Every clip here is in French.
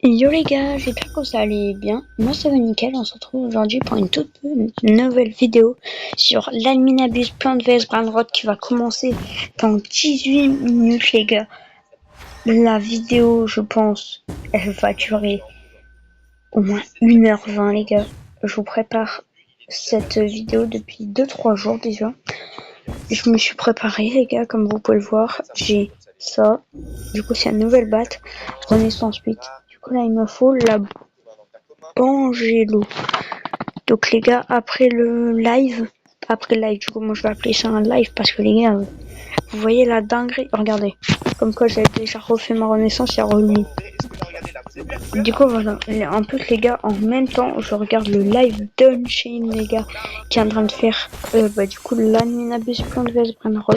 Yo les gars, j'espère que vous allez bien. Moi ça va nickel, on se retrouve aujourd'hui pour une toute nouvelle vidéo sur l'Adminabus Plant vs Brainrot qui va commencer dans 18 minutes les gars. La vidéo je pense, elle va durer au moins 1h20 les gars. Je vous prépare cette vidéo depuis 2-3 jours déjà. Je me suis préparé les gars, comme vous pouvez le voir, j'ai ça. Du coup c'est une nouvelle batte, Renaissance 8. Du coup là il me faut la Angelo. Donc les gars, après le live, du coup moi je vais appeler ça un live parce que les gars, vous voyez la dinguerie, regardez, comme quoi j'avais déjà refait ma renaissance il y a remis. Du coup voilà, en plus les gars, en même temps je regarde le live d'Unchain les gars, qui est en train de faire du coup l'Adminabus Plant vs Brainrot.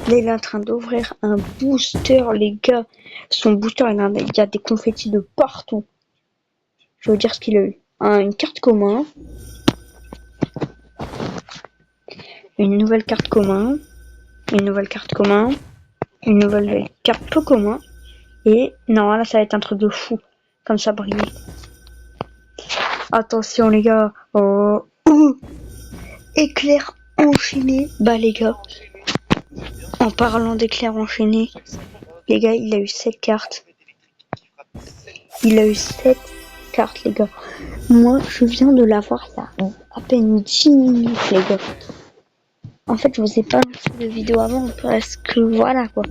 Là il est en train d'ouvrir un booster les gars, son booster il y a des confettis de partout. Je veux dire ce qu'il a eu. Une carte commun, une nouvelle carte commun, une nouvelle carte commun, une nouvelle carte peu commun, et non là ça va être un truc de fou, comme ça brille. Attention les gars, éclair enchaîné, bah les gars, en parlant d'éclair enchaîné, les gars il a eu 7 cartes, les gars. Moi je viens de l'avoir il y a à peine 10 minutes les gars. En fait, je vous ai pas lancé de vidéo avant parce que voilà quoi.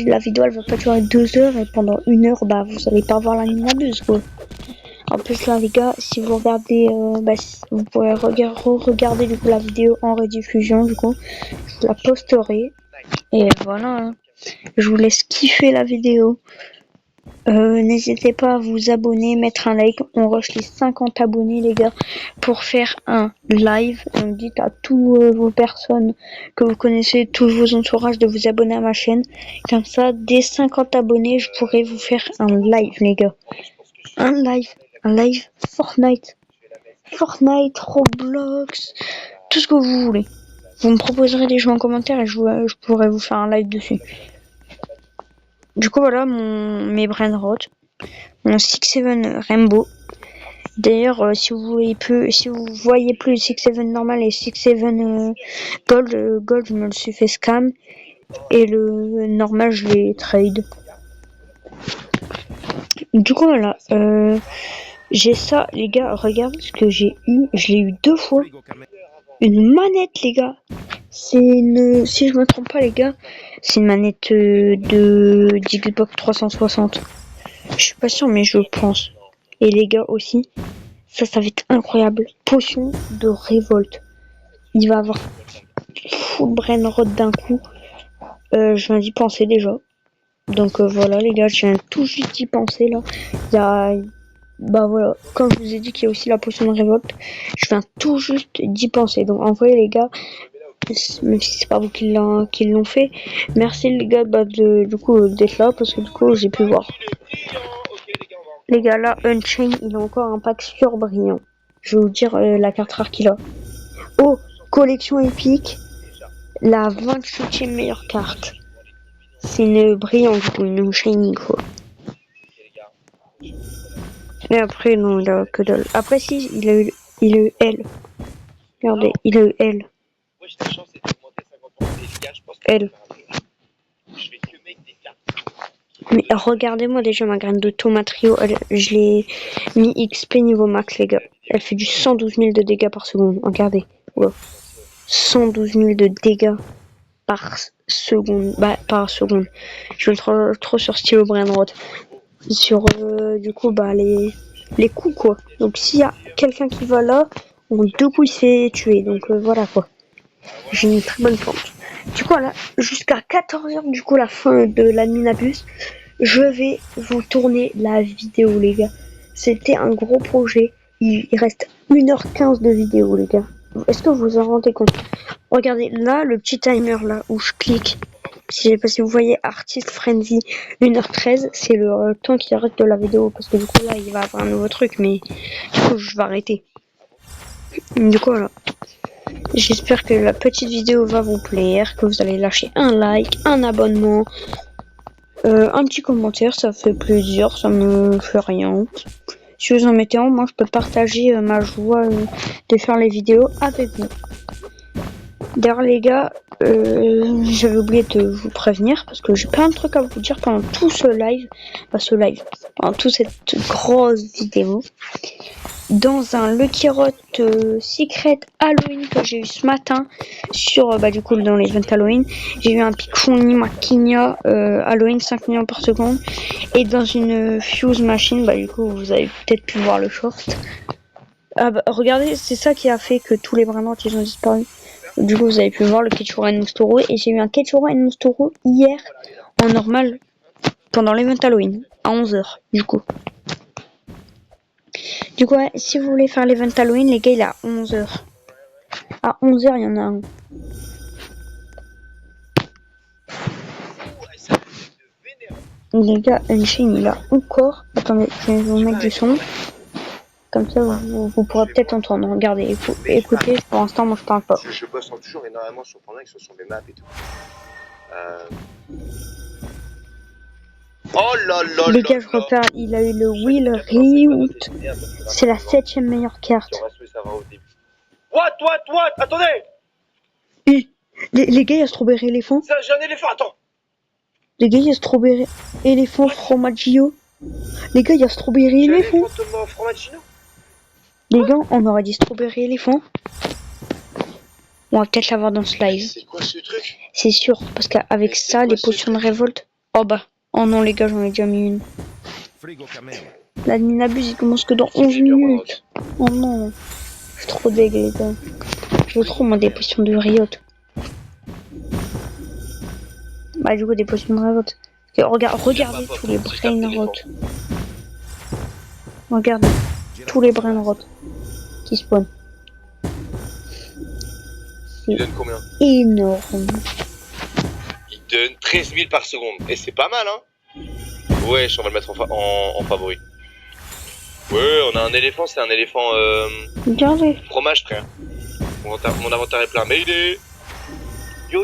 La vidéo elle va pas durer 2 heures et pendant 1 heure, bah vous allez pas voir l'Adminabus quoi. En plus là les gars, si vous regardez, vous pourrez regarder du coup la vidéo en rediffusion du coup. Je la posterai et voilà. Hein. Je vous laisse kiffer la vidéo. N'hésitez pas à vous abonner, mettre un like. On rush les 50 abonnés les gars pour faire un live. Dites à toutes vos personnes que vous connaissez, tous vos entourages de vous abonner à ma chaîne. Comme ça, dès 50 abonnés, je pourrai vous faire un live les gars. Un live Fortnite, Roblox, tout ce que vous voulez. Vous me proposerez des jeux en commentaire et je pourrai vous faire un live dessus. Du coup voilà mes Brainrot. Mon 6-7 Rainbow. D'ailleurs, si vous voyez plus le 6-7 normal et 6-7 Gold, je me le suis fait scam. Et le normal, je l'ai trade. Du coup, voilà. J'ai ça, les gars. Regardez ce que j'ai eu. Je l'ai eu 2 fois. Une manette, les gars. Si je me trompe pas, les gars, c'est une manette de Xbox 360. Je suis pas sûr, mais je pense. Et les gars aussi, ça va être incroyable. Potion de révolte. Il va avoir full Brainrot d'un coup. Je viens d'y penser déjà. Donc voilà les gars, je viens tout juste d'y penser là. Il y a... Bah voilà, comme je vous ai dit qu'il y a aussi la potion de révolte, je viens tout juste d'y penser. Donc en vrai les gars, même si c'est pas vous qui l'ont fait, merci les gars du coup d'être là parce que du coup j'ai pu voir. Les gars là, Unchain il a encore un pack surbrillant. Je vais vous dire la carte rare qu'il a. Oh, collection épique, la 28e meilleure carte. C'est une brillante, une shiny quoi. Et après non, il a que dalle. Après si, il a eu L. Regardez, il a eu L. L. Mais regardez-moi déjà ma graine de tomate Rio, je l'ai mis XP niveau max les gars. Elle fait du 112 000 de dégâts par seconde. Regardez. Wow. 112 000 de dégâts par seconde. Bah, par seconde. Je vais trop sur stylo Brainrot. Sur du coup bah les coups quoi. Donc s'il y a quelqu'un qui va là, en 2 coups il se fait tuer. Donc voilà quoi. J'ai une très bonne pente. Du coup là, jusqu'à 14h du coup la fin de l'Adminabus, je vais vous tourner la vidéo les gars. C'était un gros projet. Il reste 1h15 de vidéo les gars. Est-ce que vous vous en rendez compte? Regardez là le petit timer là où je clique. Si vous voyez Artist Frenzy 1h13, c'est le temps qui arrête de la vidéo parce que du coup là il va avoir un nouveau truc mais du coup je vais arrêter. Du coup voilà. J'espère que la petite vidéo va vous plaire, que vous allez lâcher un like, un abonnement. Un petit commentaire, ça fait plaisir, ça me fait rien. Si vous en mettez un, moi je peux partager ma joie de faire les vidéos avec vous. D'ailleurs les gars, j'avais oublié de vous prévenir parce que j'ai plein de trucs à vous dire pendant tout pendant toute cette grosse vidéo. Dans un Lucky Road Secret Halloween que j'ai eu ce matin sur du coup dans les events Halloween, j'ai eu un Picfoni Maquinia Halloween 5 millions par seconde, et dans une Fuse Machine, du coup vous avez peut-être pu voir le short. Regardez, c'est ça qui a fait que tous les bras noirs ils ont disparu. Du coup vous avez pu voir le Ketchura Nostoro, et j'ai eu un Ketchura Nostoro hier en normal pendant l'event Halloween à 11h du coup. Du coup, ouais, si vous voulez faire l'event Halloween, les gars, il est à 11h. À 11h, il y en a un. Les gars, Unchain, il a encore... Attendez, je vais vous mettre du son. Comme ça, vous pourrez peut-être entendre. Regardez, écoutez, pour l'instant, moi, je parle pas. Je bosse toujours énormément sur Fortnite, que ce sont mes maps et tout. Oh là là. Les gars, je repère, il a eu le Will Reout. C'est la 7ème meilleure carte. What, attendez. Les gars, il y a Strawberry éléphant. J'ai un éléphant, attends. Les gars, il y a Strawberry éléphant Fromaggio. Les gars, il y a Strawberry éléphant. Les gars, on aurait dit Strawberry éléphant. On va peut-être l'avoir dans ce live. C'est quoi ce truc? C'est sûr, parce qu'avec ça, les potions de révolte... Oh non les gars, j'en ai déjà mis une. La Ninabuse, il commence que dans 11 minutes. Oh non. Je suis trop deg les gars. Je veux trop moi des potions de Riot. Du coup des potions de révolte. Regardez tous les brain rot. Regardez tous les brain rot qui spawnent. Il donne combien? Énorme. Il donne 13 000 par seconde. Et c'est pas mal, hein? Ouais, on va le mettre en favori. Ouais, on a un éléphant, c'est un éléphant Regardez. fromage, frère. Mon inventaire est plein. Mais il est... Yo,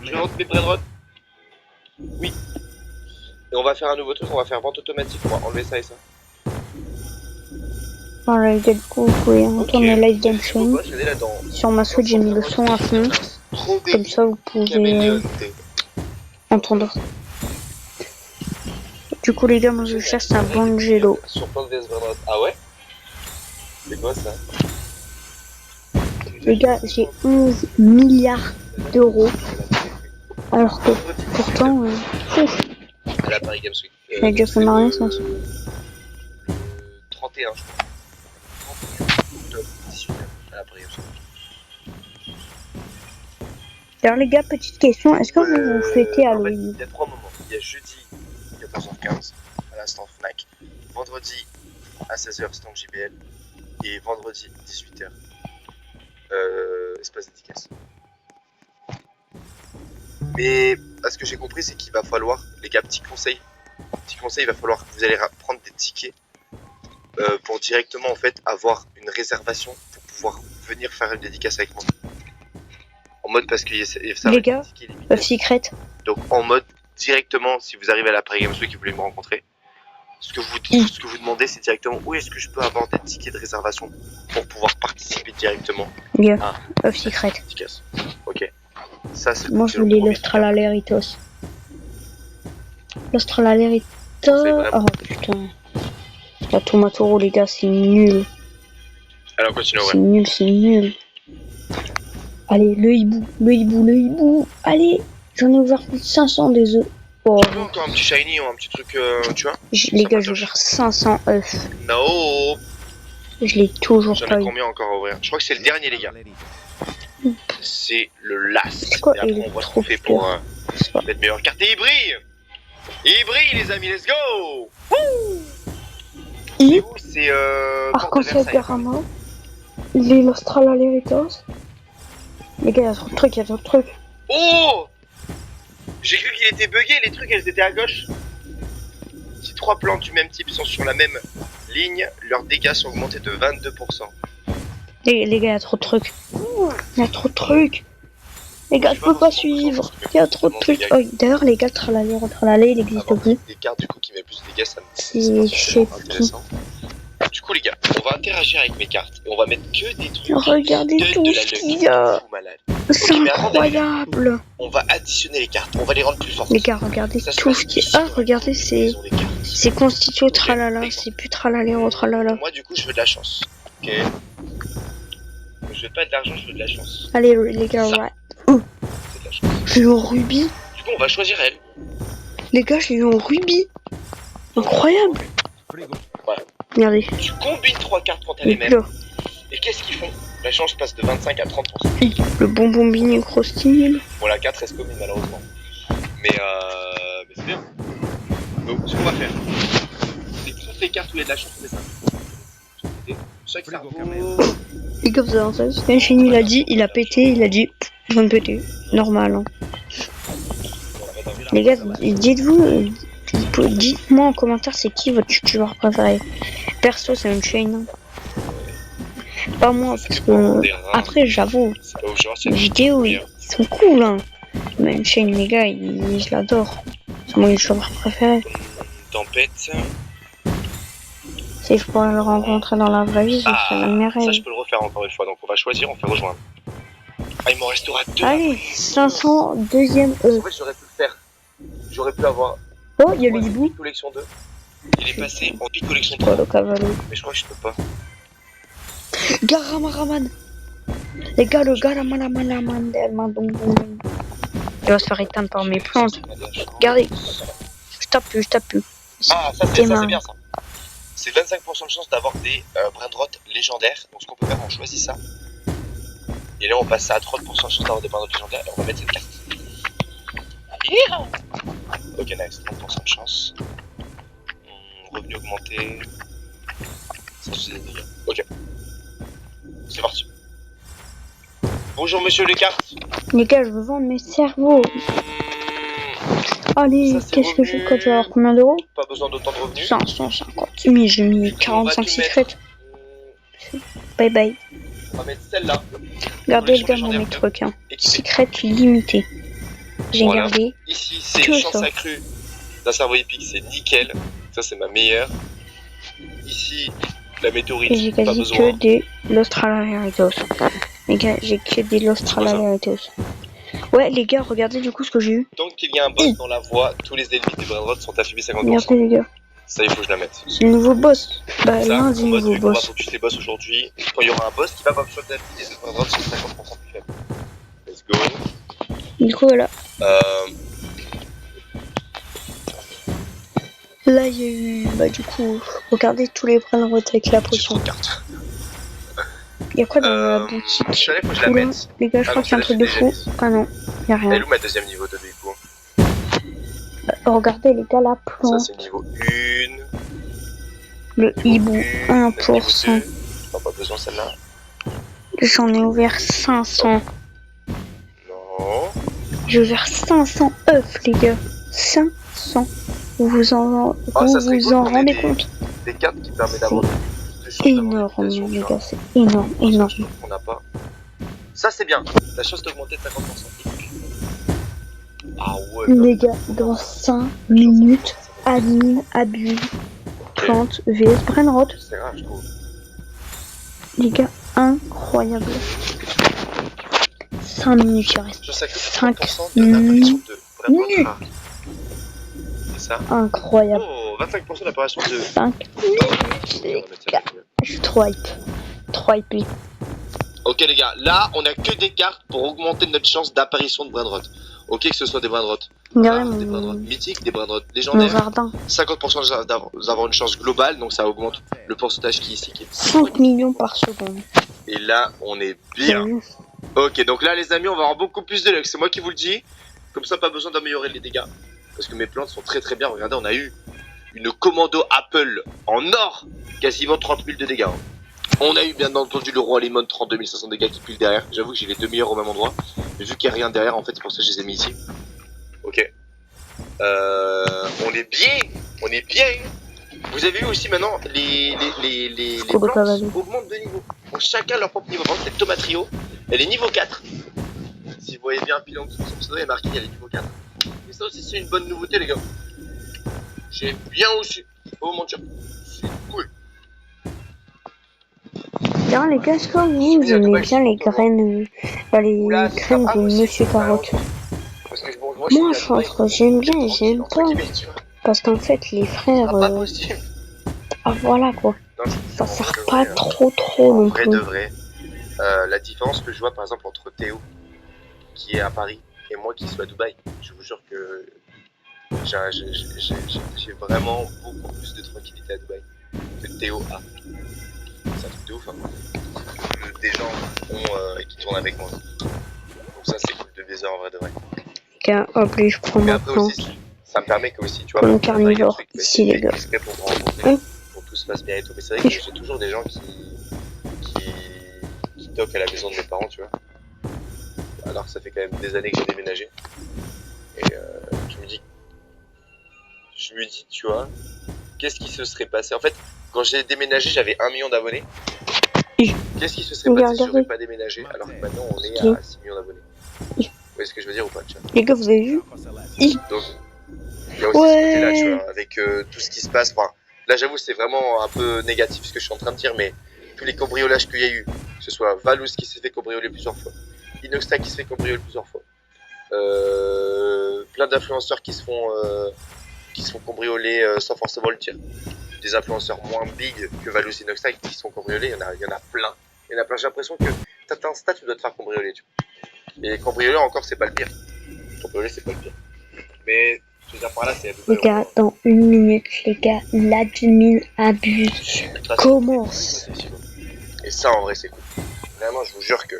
je monte mes brainrots. Oui. Et on va faire un nouveau truc, on va faire vente automatique, on va enlever ça et ça. Alright, du coup, vous pouvez entendre le live d'Unchain. Sur ma Switch, j'ai mis le son à fond. Comme ça, vous pouvez entendre. Du coup, les gars, moi je cherche un Vangelo. Sur plein de VS Brainrot. Ah ouais? C'est quoi ça? Les gars, j'ai 11 milliards d'euros. Alors que pourtant, à la Paris Games Week. j'ai déjà fait rien sans ça. 31, je crois. 31 octobre, 18 à la Paris Games Week. Alors les gars, petite question, est-ce que vous fêtez Halloween? Il y a 3 moments. Il y a jeudi 14h15 à l'instant Fnac, vendredi à 16h stand JBL et vendredi 18h espace dédicace. Mais ce que j'ai compris, c'est qu'il va falloir, les gars, petit conseil, il va falloir que vous allez prendre des tickets pour directement en fait avoir une réservation pour pouvoir venir faire une dédicace avec moi. En mode parce que ça les gars, secret. Donc en mode directement, si vous arrivez à la Paris Games Week et que vous voulez me rencontrer, ce que vous demandez, c'est directement où est-ce que je peux avoir des tickets de réservation pour pouvoir participer directement à secret. Dédicace. Ok. Ça, moi je voulais l'Australaleritos. L'Australaleritos. Oh putain. La Tomatoro les gars, c'est nul. Alors continue, ouais. C'est nul. Allez, le hibou. Allez, j'en ai ouvert plus de 500 des œufs. Oh. Encore un petit shiny ou un petit truc, tu vois. Les gars, j'ai ouvert 500 œufs. No. Je l'ai toujours pas eu. J'en ai combien encore à ouvrir? Je crois que c'est le dernier, les gars. C'est le last. Quoi, et après, on voit ce qu'on fait pour être meilleure carte. Et il brille, les amis, let's go. C'est où? C'est Arc-en-ciel Garama. Les Australaleritos. Les gars, il y a trop de trucs, Oh! J'ai cru qu'il était bugué, les trucs, elles étaient à gauche. Si 3 plantes du même type sont sur la même ligne, leurs dégâts sont augmentés de 22%. Les gars, il y a trop de trucs. Les gars, je peux pas suivre. Il y a trop de trucs. Oh, d'ailleurs, les gars, tralala, il existe plus. Des cartes du coup qui met plus de dégâts, ça me C'est chez intéressant. Du coup, les gars, on va interagir avec mes cartes et on va mettre que des trucs. Regardez tout de la ce qu'il y a. C'est incroyable. On va additionner les cartes, on va les rendre plus fortes. Les gars, regardez tout ce qu'il y a. Ah, regardez, c'est constitué au tralala. C'est plus tralala au tralala. Moi, du coup, je veux de la chance. Ok. Je veux pas de l'argent, je veux de la chance. Allez, les gars, ouais. C'est de la chance. J'ai eu en rubis. Du coup, on va choisir elle. Les gars, j'ai eu en rubis. Incroyable. Voilà. Regardez. Tu combines 3 cartes quand elle est même. Et qu'est-ce qu'ils font? La chance passe de 25 à 30%. Le bonbon bini croustille. Bon, la 4 reste commune malheureusement. Mais c'est bien. Donc, ce qu'on va faire, c'est toutes les cartes où il y a de la chance, on met ça. Chaque cerveau. Et comme ça, en fait, Shinny, il a dit, il a pété, il a dit, je viens de péter. Normal, hein. Les gars, dites-vous, dites-moi en commentaire, c'est qui votre youtubeur préféré? Perso, c'est Unchained. Pas moi, parce que après, j'avoue, les vidéos, ils sont cool, hein. Mais Unchained, les gars, je l'adore. C'est mon youtubeur préféré. Tempête. Si je pourrais le rencontrer dans la vraie vie, ce serait la meilleure. Ça, je peux le refaire encore une fois, donc on va choisir, on fait rejoindre. Ah, il m'en restera 2. Allez, 500, deuxième E. En fait, j'aurais pu le faire. J'aurais pu avoir. Oh, il y a le hibou. Collection 2. Il est passé en pique collection Oh, 3. le cavalo. Mais je crois que je peux pas. Garamaraman. Les gars, le Garamaraman. Il va se faire éteindre par mes plantes. Regardez. Je tape plus. Ah, ça c'est bien ça. C'est 25% de chance d'avoir des Brainrot légendaires. Donc ce qu'on peut faire, on choisit ça. Et là on passe ça à 30% de chance d'avoir des Brainrot légendaires et on va mettre cette carte. Ok, nice, 30% de chance. Revenu augmenté. Ça c'est des dégâts. Ok. C'est parti. Bonjour monsieur les cartes. Les gars, je veux vendre mes cerveaux. Allez, qu'est-ce que j'ai? Quoi, tu vas avoir combien d'euros? Pas besoin d'autant de revenus. 550. Mais j'ai mis 45 secrets. Bye bye. On va mettre celle-là. Regardez le gars, mes trucs. Hein. Secret limité. J'ai gardé. Ici, c'est une chance accrue d'un cerveau épique, c'est nickel. Ça, c'est ma meilleure. Ici, la météorite. Et j'ai quasi que des Lostralaritos. Les gars, j'ai que des Lostralaritos. Ouais, les gars, regardez du coup ce que j'ai eu. Tant qu'il y a un boss dans la voie, tous les ennemis des Brainrot sont affaiblis 50%. Regardez, les gars. Ça, il faut que je la mette. C'est le nouveau boss. Bah, l'un des nouveaux boss. On va focus les boss aujourd'hui. Quand il y aura un boss qui va pas me choisir les Brainrot sont 50% plus faibles. Let's go. Du coup, voilà. Là, il y a eu. Bah, du coup, regardez tous les Brainrot avec la potion. Il y a quoi dans la boutique? Je suis allé, faut que je la mette. Les gars, je crois qu'il y a un truc de fou. Ah non, il n'y a rien. Elle est où ma deuxième niveau de déco? Regardez, les gars, la plante. Ça, c'est niveau 1. Le hibou, 1%. Pas besoin celle-là. J'en ai ouvert 500. Non. J'ai ouvert 500 œufs, les gars. 500. Vous vous en rendez compte? Des cartes qui permettent d'avoir énorme, les gars, c'est énorme. On n'a pas. Ça, c'est bien. La chance d'augmenter de 50%. Ah ouais. Les gars, dans 5 minutes, admin, abuse, plante, vs Brainrot. C'est grave, je trouve. Les gars, incroyable. 5 minutes, il reste. 5 minutes. C'est ça. Incroyable. Oh, 25% d'apparition de 5 minutes. Les gars, je suis trop hype. Trop hypé. Ok les gars, là on a que des cartes pour augmenter notre chance d'apparition de Brainrot. Ok, que ce soit des Brainrot des Brainrot mythiques, des Brainrot légendaires. 50% d'avoir une chance globale, donc ça augmente le pourcentage qui est ici. Qui est 5 millions par seconde. Et là on est bien. Ok, donc là les amis, on va avoir beaucoup plus de luck, c'est moi qui vous le dis. Comme ça, pas besoin d'améliorer les dégâts. Parce que mes plantes sont très très bien. Regardez, on a eu une commando Apple en or, quasiment 30 000 de dégâts. On a eu bien entendu le roi Lemon, 32 500 dégâts qui pile derrière. J'avoue que j'ai les deux meilleurs au même endroit. Mais vu qu'il n'y a rien derrière, en fait, c'est pour ça que je les ai mis ici. Ok. On est bien. Vous avez vu aussi maintenant, les plantes augmentent de niveau. Ont chacun leur propre niveau. Par exemple, cette tomate trio, elle est niveau 4. Si voyez bien pile en dessous de son pseudo, il y a marqué il y a les niveaux 4. Et ça aussi, c'est une bonne nouveauté, les gars. J'ai bien aussi. Oh mon dieu. C'est cool. Tiens, les gars, est-ce que vous aimez bien les graines, de Monsieur Carotte? Parce que bon, Moi, franchement, j'aime bien et j'aime pas. Parce qu'en fait, les frères. Ah, voilà quoi. Non, ça sert pas trop non plus. plus. De vrai, la différence que je vois par exemple entre Théo, qui est à Paris, et moi qui suis à Dubaï, je vous jure que j'ai vraiment beaucoup plus de tranquillité à Dubaï que Théo a. C'est un truc de ouf, hein. Des gens qui tournent avec moi. Donc ça c'est cool de baiser en vrai de vrai. Car hop, je prends ma plante. Ça me permet que aussi, tu vois, comme carnivore, ici les gars. Pour me rencontrer, pour que tout se passe bien et tout. Mais c'est vrai que j'ai toujours des gens qui toquent à la maison de mes parents, tu vois. Alors que ça fait quand même des années que j'ai déménagé. Et je me dis, tu vois, qu'est-ce qui se serait passé? En fait, quand j'ai déménagé, j'avais 1 million d'abonnés. Qu'est-ce qui se serait passé si j'aurais pas déménagé alors que maintenant on est à 6 millions d'abonnés? Vous voyez ce que je veux dire ou pas, chat? Les gars, vous avez vu? Donc, il y a aussi ce côté-là, tu vois, avec tout ce qui se passe. Enfin, là, j'avoue, c'est vraiment un peu négatif ce que je suis en train de dire, mais tous les cambriolages qu'il y a eu, que ce soit Valous qui s'est fait cambrioler plusieurs fois, Inoxta qui se fait cambrioler plusieurs fois, plein d'influenceurs qui se font cambrioler sans forcément le dire. Des influenceurs moins big que Valous et Inoxta qui se font cambrioler, il y en a plein. Il y en a plein, j'ai l'impression que t'as un stat, tu dois te faire cambrioler, tu vois. Et cambrioler encore, c'est pas le pire. Cambrioler, c'est pas le pire. Mais je veux dire par là, c'est les gars, dans 1 minute, les gars, l'admin abuse commence. Et ça, en vrai, c'est cool. Vraiment, je vous jure que.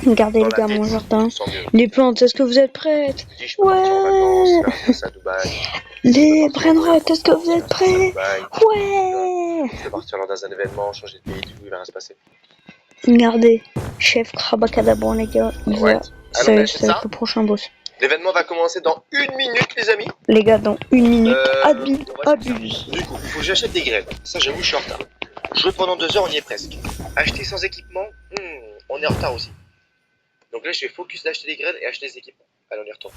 Regardez, les gars, mon jardin. Les plantes, est-ce que vous êtes prêtes? Ouais. Les Brainrot, est-ce que vous êtes prêts? Ouais. Je vais partir lors d'un événement, changer de pays, tout, il va rien se passer. Regardez, chef Krabakadabran, les gars, il va. C'est le prochain boss. L'événement va commencer dans 1 minute, les amis. Les gars, dans 1 minute, abuse. Du coup, faut que j'achète des graines. Ça, j'avoue, je suis en retard. Jouer pendant 2 heures, on y est presque. Acheter sans équipement, on est en retard aussi. Donc là, je vais focus d'acheter des graines et acheter des équipements. Allez, on y retourne.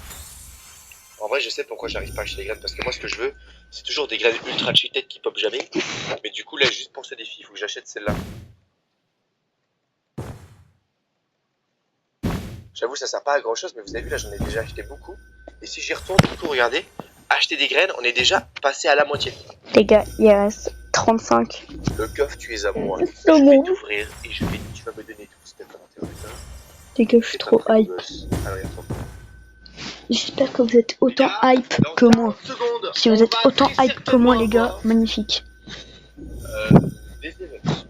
En vrai, je sais pourquoi j'arrive pas à acheter des graines. Parce que moi, ce que je veux, c'est toujours des graines ultra cheated qui pop jamais. Mais du coup, là, juste pour ce défi, il faut que j'achète celle-là. J'avoue, ça sert pas à grand chose, mais vous avez vu, là, j'en ai déjà acheté beaucoup. Et si j'y retourne, du coup, regardez, acheter des graines, on est déjà passé à la moitié. Les gars, il reste 35. Le coffre, tu es à moi. Je vais t'ouvrir et tu vas me donner tout. C'était à l'intérieur. Les gars, je suis trop hype. J'espère que vous êtes autant hype que moi. Si vous êtes autant hype que moi, les gars, magnifique. Des événements.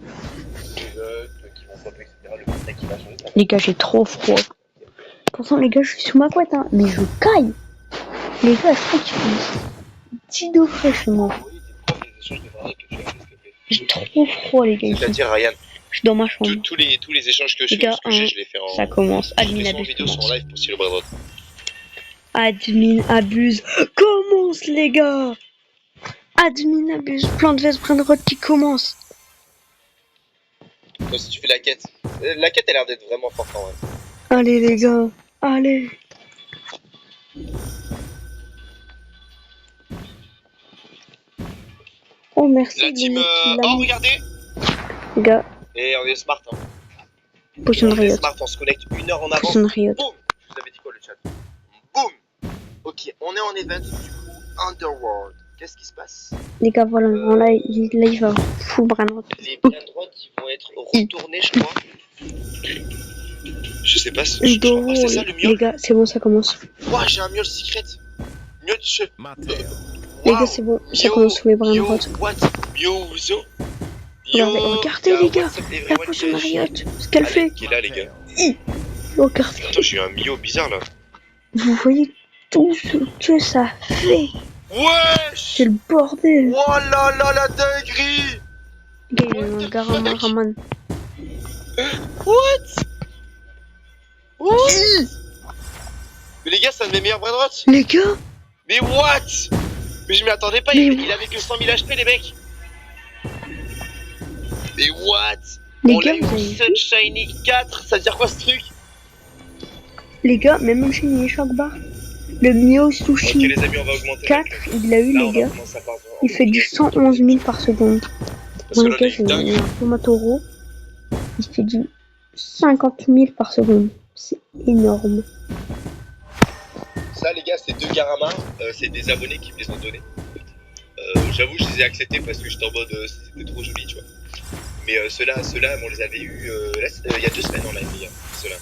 Des qui vont pop, etc. Le contexte qui va changer. Les gars, j'ai trop froid. Pourtant, les gars, je suis sous ma couette, hein. Mais je caille. Les gars, je crois qu'il fait 10 degrés chez moi. J'ai trop froid, les gars. C'est-à-dire, Ryan, je suis dans ma chambre. Tous les échanges que je fais, je les fais en. Ça commence. Admin abuse. Vidéo sur live pour Silo Brainrot. Admin abuse. Commence, les gars. Admin abuse. Plante vs Brainrot qui commence. Donc, si tu fais la quête a l'air d'être vraiment forte en vrai. Allez, les gars. Allez. Oh, merci. La team. Oh, regardez. Les gars. Et on est smart, hein. Potion de Riot. Smart, on se connecte 1 heure en avant. Potion de Riot. Boum. Je vous avais dit quoi, le chat? Boum. Ok, on est en event, du coup, Underworld. Qu'est-ce qui se passe? Les gars, voilà, là, il va full Brainrot. Les Brainrot, ils vont être retournés, je crois. Je sais pas si c'est ça le mieux. Les gars, c'est bon, ça commence. Ouah, j'ai un mieux secret. Mieux les gars, c'est bon, ça commence sous les Brainrot. What? Miozo? Regardez, les gars, la potion de Riot, ce qu'elle fait. Qui est là, les gars? Regardez. Attends, j'ai eu un Mio bizarre là. Vous voyez tout ce que ça fait? Ouais! C'est le bordel. Oh là là, la dinguerie! Les gars, il y a un Garamaraman. What? Mais les gars, c'est un de mes meilleurs Brainrot. Les gars? Mais what? Mais je m'y attendais pas, il avait que 100 000 HP, les mecs. Mais what? Les on gars, l'a eu en Sunshiny 4, ça veut dire quoi ce truc? les gars, même chez les choc bar. Le Mio Ok Sushi les amis, on va augmenter. 4, il l'a eu Là, les on va gars. commencer à partir en Il fait du 111 000 par seconde. Parce Bon que les là, gars, on j'ai est dingue. mis un Tomatoro. Il fait du 50 000 par seconde. C'est énorme. Ça les gars, c'est 2 Garama, c'est des abonnés qui me les ont donnés. J'avoue, je les ai acceptés parce que j'étais en mode c'était trop joli, tu vois. Mais ceux-là, on les avait eu il y a 2 semaines on l'a mis, ceux-là.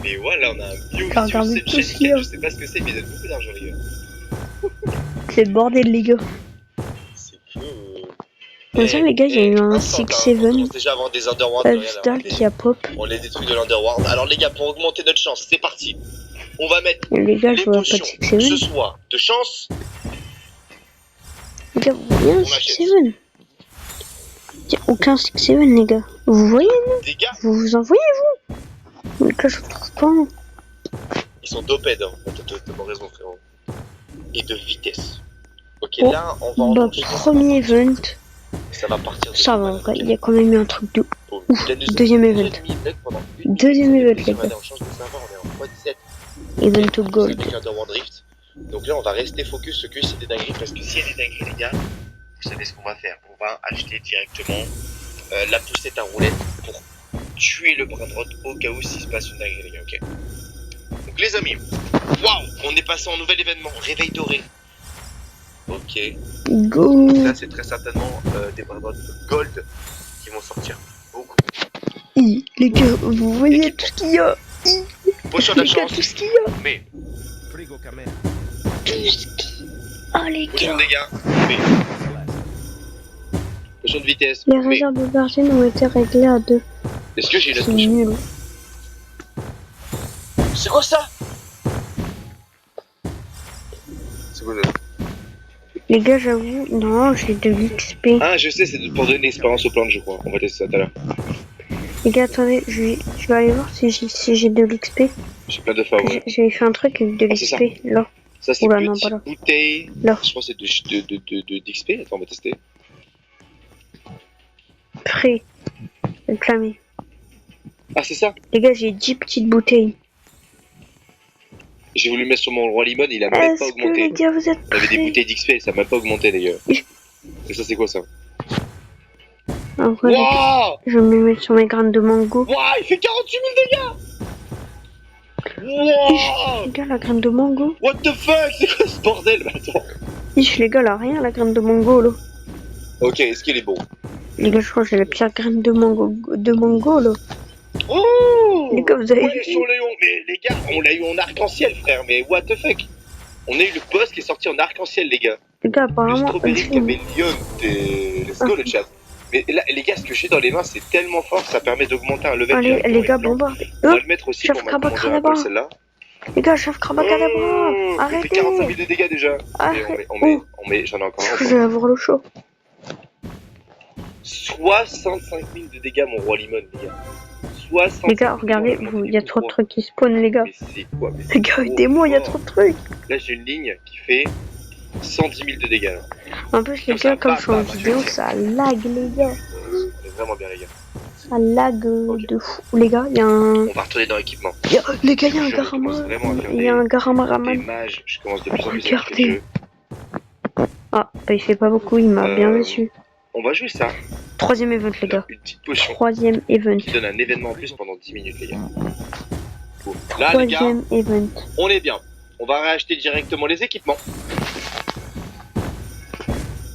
Mais voilà, on a un bio T'as vidéo, regardé c'est une tout chaîne ce qu'il y Ken, a. je sais pas ce que c'est, mais ils donnent beaucoup d'argent les gars. C'est le bordel les gars. C'est cool. Comme ça les gars, j'ai eu un instant, 6-7 on commence déjà à avoir des Underworld. Upstal qui a pop. On a des trucs de l'Underworld. Alors les gars, pour augmenter notre chance, c'est parti. On va mettre Et les gars, les je vois pas de potions 6-7. ce soir de chance. Les gars, vous voyez un On achète. 6-7? Y'a aucun 6-7 les gars. Vous voyez non? Des gars, Vous vous en voyez vous? Les gars, je trouve pas. ils sont doped, hein. T'as pas raison frérot. Et de vitesse. Ok, Oh, là on va en bah, enchaîner, premier event. ça va partir de Ça va, en vrai, il y a quand même eu un truc de Oh, ouf. il a nous Deuxième fait event. 1,5 bugs pendant une Deuxième minute, event, ça fait les gars. plaisir. On change de serveur, on est en x17. Event to gold. Avec Underworld Rift. Donc là on va rester focus que c'est des dingueries, parce que s'il y a des dingueries les gars, vous savez ce qu'on va faire. On va acheter directement la poussette à roulette pour tuer le Brainrot au cas où s'il se passe une dinguerie les gars, ok. Donc les amis, waouh, on est passé en nouvel événement, réveil doré. Ok, Go. donc là c'est très certainement des Brainrot gold qui vont sortir beaucoup. Les gars, vous voyez tout ce qu'il y a. Potion de Les la gars, chance, tout ce qu'il y a. mais Tout ce qu'il y a. Oh les potion gars. de dégâts, mais potion de vitesse, Les mais réserves de Virgin ont été réglées à 2. est-ce que j'ai la C'est potion? nul. C'est quoi ça? C'est quoi ça? Les gars, j'avoue, non, j'ai de l'XP. Ah, je sais, c'est pour donner l'expérience aux plantes, je crois. On va tester ça tout à l'heure. Les gars, attendez, je vais aller voir si j'ai de l'XP. J'ai plein de favoris. J'ai fait un truc avec de Ah, c'est ça. l'XP, là. Ça, c'est Oula, non, petite pas là. bouteille. Là. Je crois que c'est d'XP. Attends, on va tester. Prêt. Réclamé. Ah, c'est ça. Les gars, j'ai 10 petites bouteilles. J'ai voulu mettre sur mon roi limon, il a même pas Est-ce que augmenté. les gars, vous êtes Il avait des prêts? bouteilles d'XP, ça a même pas augmenté, les gars. Et ça, c'est quoi ça? En vrai, les gars, Wouah! je vais me mettre sur mes graines de mango. Wouah, il fait 48 000 dégâts! Wouah! Les gars, la graine de mango. What the fuck? C'est quoi ce bordel? Bah, attends. Les gars, là, rien, la graine de mango, là. Ok, est-ce qu'il est bon? Les gars, je crois que j'ai la pire graine de mango, là. Oh! Les gars, vous avez Ouais, vu? sur Léon. Mais les gars, on l'a eu en arc-en-ciel, frère. Mais what the fuck? On a eu le boss qui est sorti en arc-en-ciel, les gars. Les gars, Le apparemment, strawberry caméléon. Let's go, le chat. Mais là, les gars, ce que j'ai dans les mains, c'est tellement fort, ça permet d'augmenter un level. allez, directement les gars, avec blanc. bombardez. On va le mettre aussi chef pour ma commander un Krabakadabra. peu celle-là. Les gars, chef Krabakadabra. Il fait Arrêtez. 45 000 de dégâts déjà. Arrête. Allez, Oh. on met, j'en ai encore Je un. vais avoir le chaud. 65 000 de dégâts, mon roi limon, les gars. 65 Les gars, 000 regardez, il y a trop de trucs qui spawnent, les gars. Mais c'est quoi? Mais c'est Les gars, trop aidez-moi, il y a fort. trop de trucs. Là, j'ai une ligne qui fait 110 000 de dégâts. Là. En plus, les Comme ça, gars, comme bam, je suis en bam, vidéo, je vais ça lag, les gars. On est vraiment bien, les gars. Ça lag Ok. de fou. Les gars, il y a un. On va retourner dans l'équipement. Les gars, il y a un Je Garama. commence vraiment à faire Il y a un Garama Des Raman. mages, je commence de plus en plus à Regardez. kiffer le jeu. Ah, bah, il fait pas beaucoup, il m'a bien déçu. On va jouer ça. Troisième event, les gars. Une petite potion Troisième event. qui donne un événement en plus pendant 10 minutes, les gars. Cool. Là, les gars, Troisième event. on est bien. On va racheter directement les équipements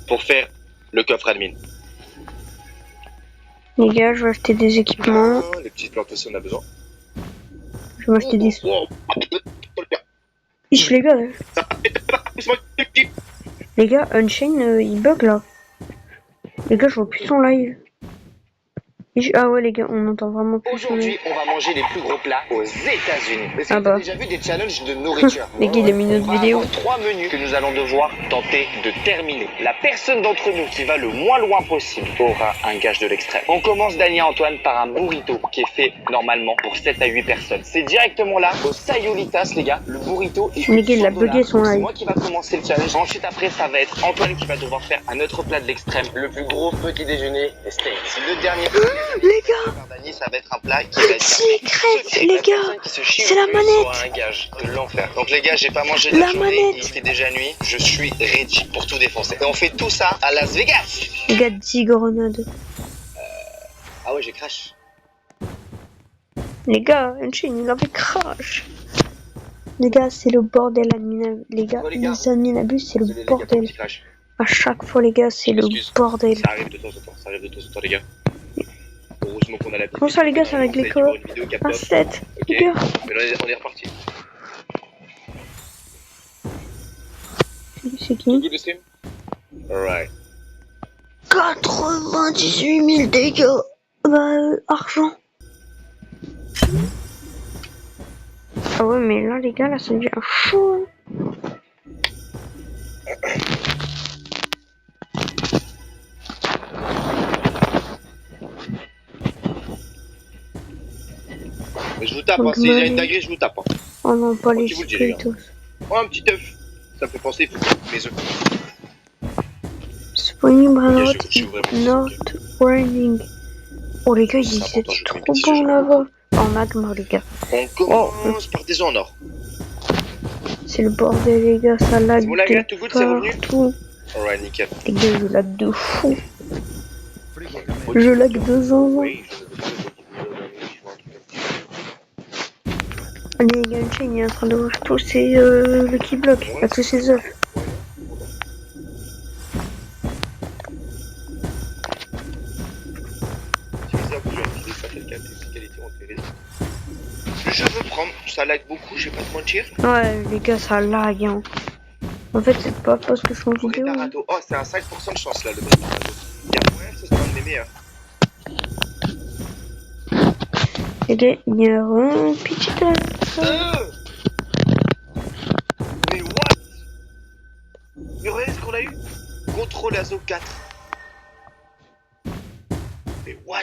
pour faire le coffre admin. Les gars, je vais acheter des équipements. Les petites plantes aussi, on a besoin. Je vais m'acheter des. Oh, Ich, les gars. Les gars, Unchained, il bug là. Les gars, je vois plus son live. Ah ouais, les gars, on entend vraiment plus son live. Aujourd'hui, on va manger les plus gros plats aux États-Unis. Est-ce que Ah tu bah. as déjà vu des challenges de nourriture? Les gars, il a mis notre On va vidéo. avoir 3 menus que nous allons devoir tenter de terminer. La personne d'entre nous qui va le moins loin possible aura un gage de l'extrême. On commence, Daniel Antoine, par un burrito qui est fait normalement pour 7 à 8 personnes. C'est directement là, au Sayolitas, les gars. Le burrito est Les gars, il a $100. bugué son C'est live. moi qui va commencer le challenge. Ensuite, après, ça va être Antoine qui va devoir faire un autre plat de l'extrême. Le plus gros petit déjeuner, les steaks. Si le dernier Les gars, Dani, ça va être un plat qui va être secret, les gars. C'est la manette. un gage de l'enfer. Donc les gars, j'ai pas mangé de La la journée, manette. il fait déjà nuit, je suis ready pour tout défoncer. Et on fait tout ça à Las Vegas. Les gars, 10 grenades. Ah ouais, j'ai crash. Les gars, Unchained, il avait crash. Les gars, c'est le bordel, les gars, Ouais, les gars. les adminabus, c'est le Désolé, les gars, bordel. petit crash. À chaque fois, les gars, c'est le Excuse. bordel. Ça arrive de temps en temps, les gars. Heureusement qu'on a la Comment ça, les gars, ça avec les codes Un 7. Les gars, Mais là, on est reparti. c'est qui Good stream? Alright. 98 000 dégâts. Argent. Ah ouais, mais là, les gars, là, ça devient chaud. Mais je vous tape, hein. Donc, S'il y a Marie. une dinguerie, je vous tape. Hein. Oh non, pas les Qui vous le dit, les gars. spiritos. Oh, un petit œuf. Ça me fait penser, il faut que mes œufs. Spawning Branout, Je suis vraiment Not Warning. Oh, les gars, ils C'est étaient important, je trop fais une bons petite là-bas. En magma, les gars. On commence par des œufs en or. C'est le bordel, les gars, ça lag C'est bon, la de gars, tout good, c'est revenu? partout. Alright, nickel. Les gars, je lag de fou. Je lag de zinzin. Oui, Allez, les gars, Unchained, il est en train de ouvrir tous ses le keyblock, à tous ses œufs. Je veux prendre, ça lag beaucoup, je vais pas te mentir. Ouais, les gars, ça lag, hein. En fait, c'est pas parce que je suis en vidéo. Retarato. Oh, c'est un 5% de chance là, le Retarato. Il y a moyen que ce soit un de mes meilleurs. Les gars, il y a un petit Mais what? Mais regardez ce qu'on a eu. Contrôle Azo 4. Mais what?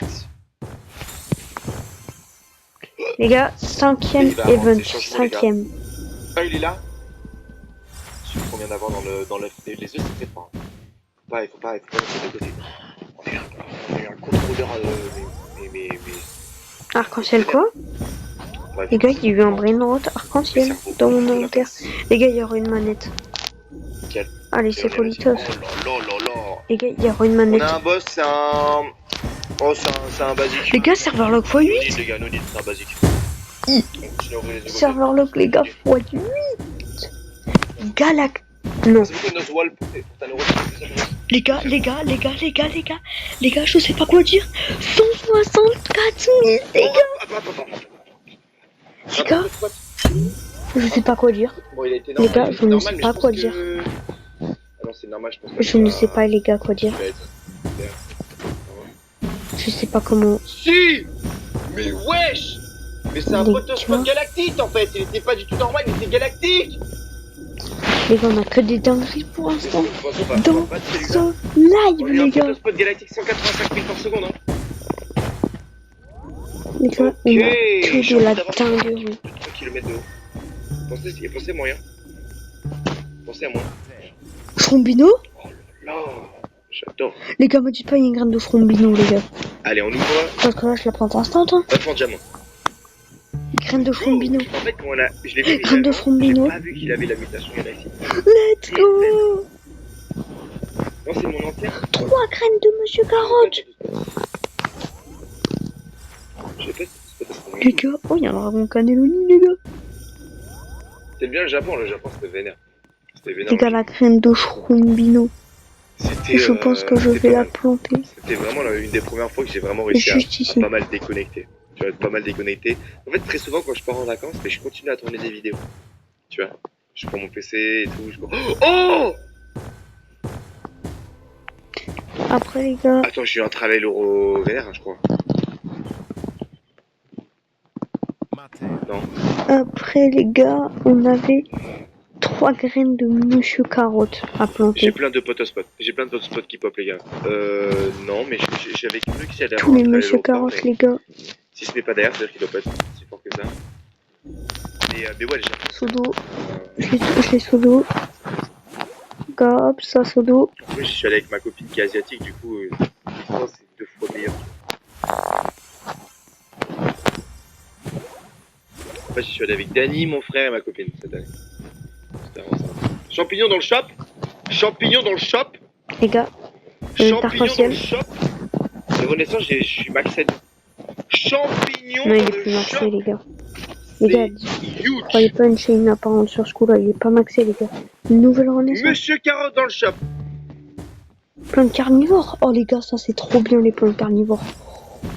Les gars, 5ème Il va avoir event, ses changements, les gars. 5ème. Ah, il est là. Je sais combien d'avoir dans les œufs, c'est peut-être pas. Il faut pas mettre de côté. On est un contrôleur mais. Arc-en-ciel quoi? Ouais, Les gars, il y a eu un brainrot arc-en-ciel dans mon inventaire. Les gars, il y aura une manette. Nickel. Allez, c'est Politos. Oh là. Les gars, il y aura une On manette. a un boss, c'est un. Oh, c'est un basique. Les gars, serveur log No x8. need, les gars, no need, c'est un basique. On continue à ouvrir les œufs. Serveur log, les gars, x8. Galac. Non. C'est beaucoup de nos walls pour ta neuro. Les gars, je sais pas quoi dire. 164 000, les gars. Les gars, je sais pas quoi dire. Bon, il a été Les normal, gars, il je ne était sais normal, pas mais je quoi pense dire. que- Ah non, c'est normal, je pense Je ne sais pas, les gars, quoi dire. Il va être- Je sais pas comment. Si. Mais wesh. Mais c'est un Les photospot gars. galactique en fait, il était pas du tout normal, il était galactique. Les gars, on a que des dingueries pour l'instant. Dans Dans ce live, les gars. Photospot galactique 185 000 par seconde. Hein. Les gars, on a Ok, que j'ai de envie la d'avoir dinguerie. 3 km de haut. Pensez à moyen. Pensez à moi. Frombino? Oh là là, j'adore. Les gars, me dites pas, il y a une graine de Frombino, les gars. Allez, on ouvre. Parce que là, je la prends instant, hein. 9 en diamant. Graine de Frombino. En fait, quand je l'ai vu, Graine de Frombino. j'ai pas vu qu'il avait la mutation galaxie. Let's go! Non, c'est mon ancien. 3 graines de Monsieur Carotte. Je sais pas si c'est parce qu'on- Les gars, oh, il y a un dragon cannelloni, les gars. C'était bien le Japon c'était vénère. C'était vénère. Les gars, la graine de Frombino. C'était, Je pense que je c'était vais pas la mal. planter. C'était vraiment une des premières fois que j'ai vraiment réussi à, Juste ici. à pas mal déconnecter. Tu vois, pas mal déconnecter. En fait, très souvent, quand je pars en vacances, je continue à tourner des vidéos. Tu vois, je prends mon PC et tout. Oh! Après, les gars, Attends, je suis en travail l'euro vert, je crois. Non. après, les gars, on avait 3 graines de Monsieur Carotte à J'ai planter. plein de potospots. J'ai plein de potospots qui pop, les gars. Non, mais j'avais cru qu'il allait Tous avoir les un travail Monsieur l'euro fort, Carotte, mais les gars. si ce n'est pas derrière, c'est-à-dire qu'il doit pas être si fort que ça. Mais ouais, déjà. Sodo. Je l'ai sodo. Hop, ça sodo. En plus, je suis allé avec ma copine qui est asiatique, du coup, l'histoire c'est 2 fois meilleur. Enfin, j'y suis allé avec Dany, mon frère et ma copine cette année. C'était vraiment ça. Champignons dans le shop. Champignons dans le shop. Les gars, Champignons dans arc-en-ciel. le shop. De renaissance, je suis maxed. Champignons Non, il dans est le plus maxé, shop. les gars. Les gars, C'est huge. croyez pas une chaîne apparente sur ce coup-là, il est pas maxé, les gars. Une nouvelle renaissance. Monsieur Carotte dans le shop. Plein de carnivores. Oh, les gars, ça c'est trop bien, les plans carnivores.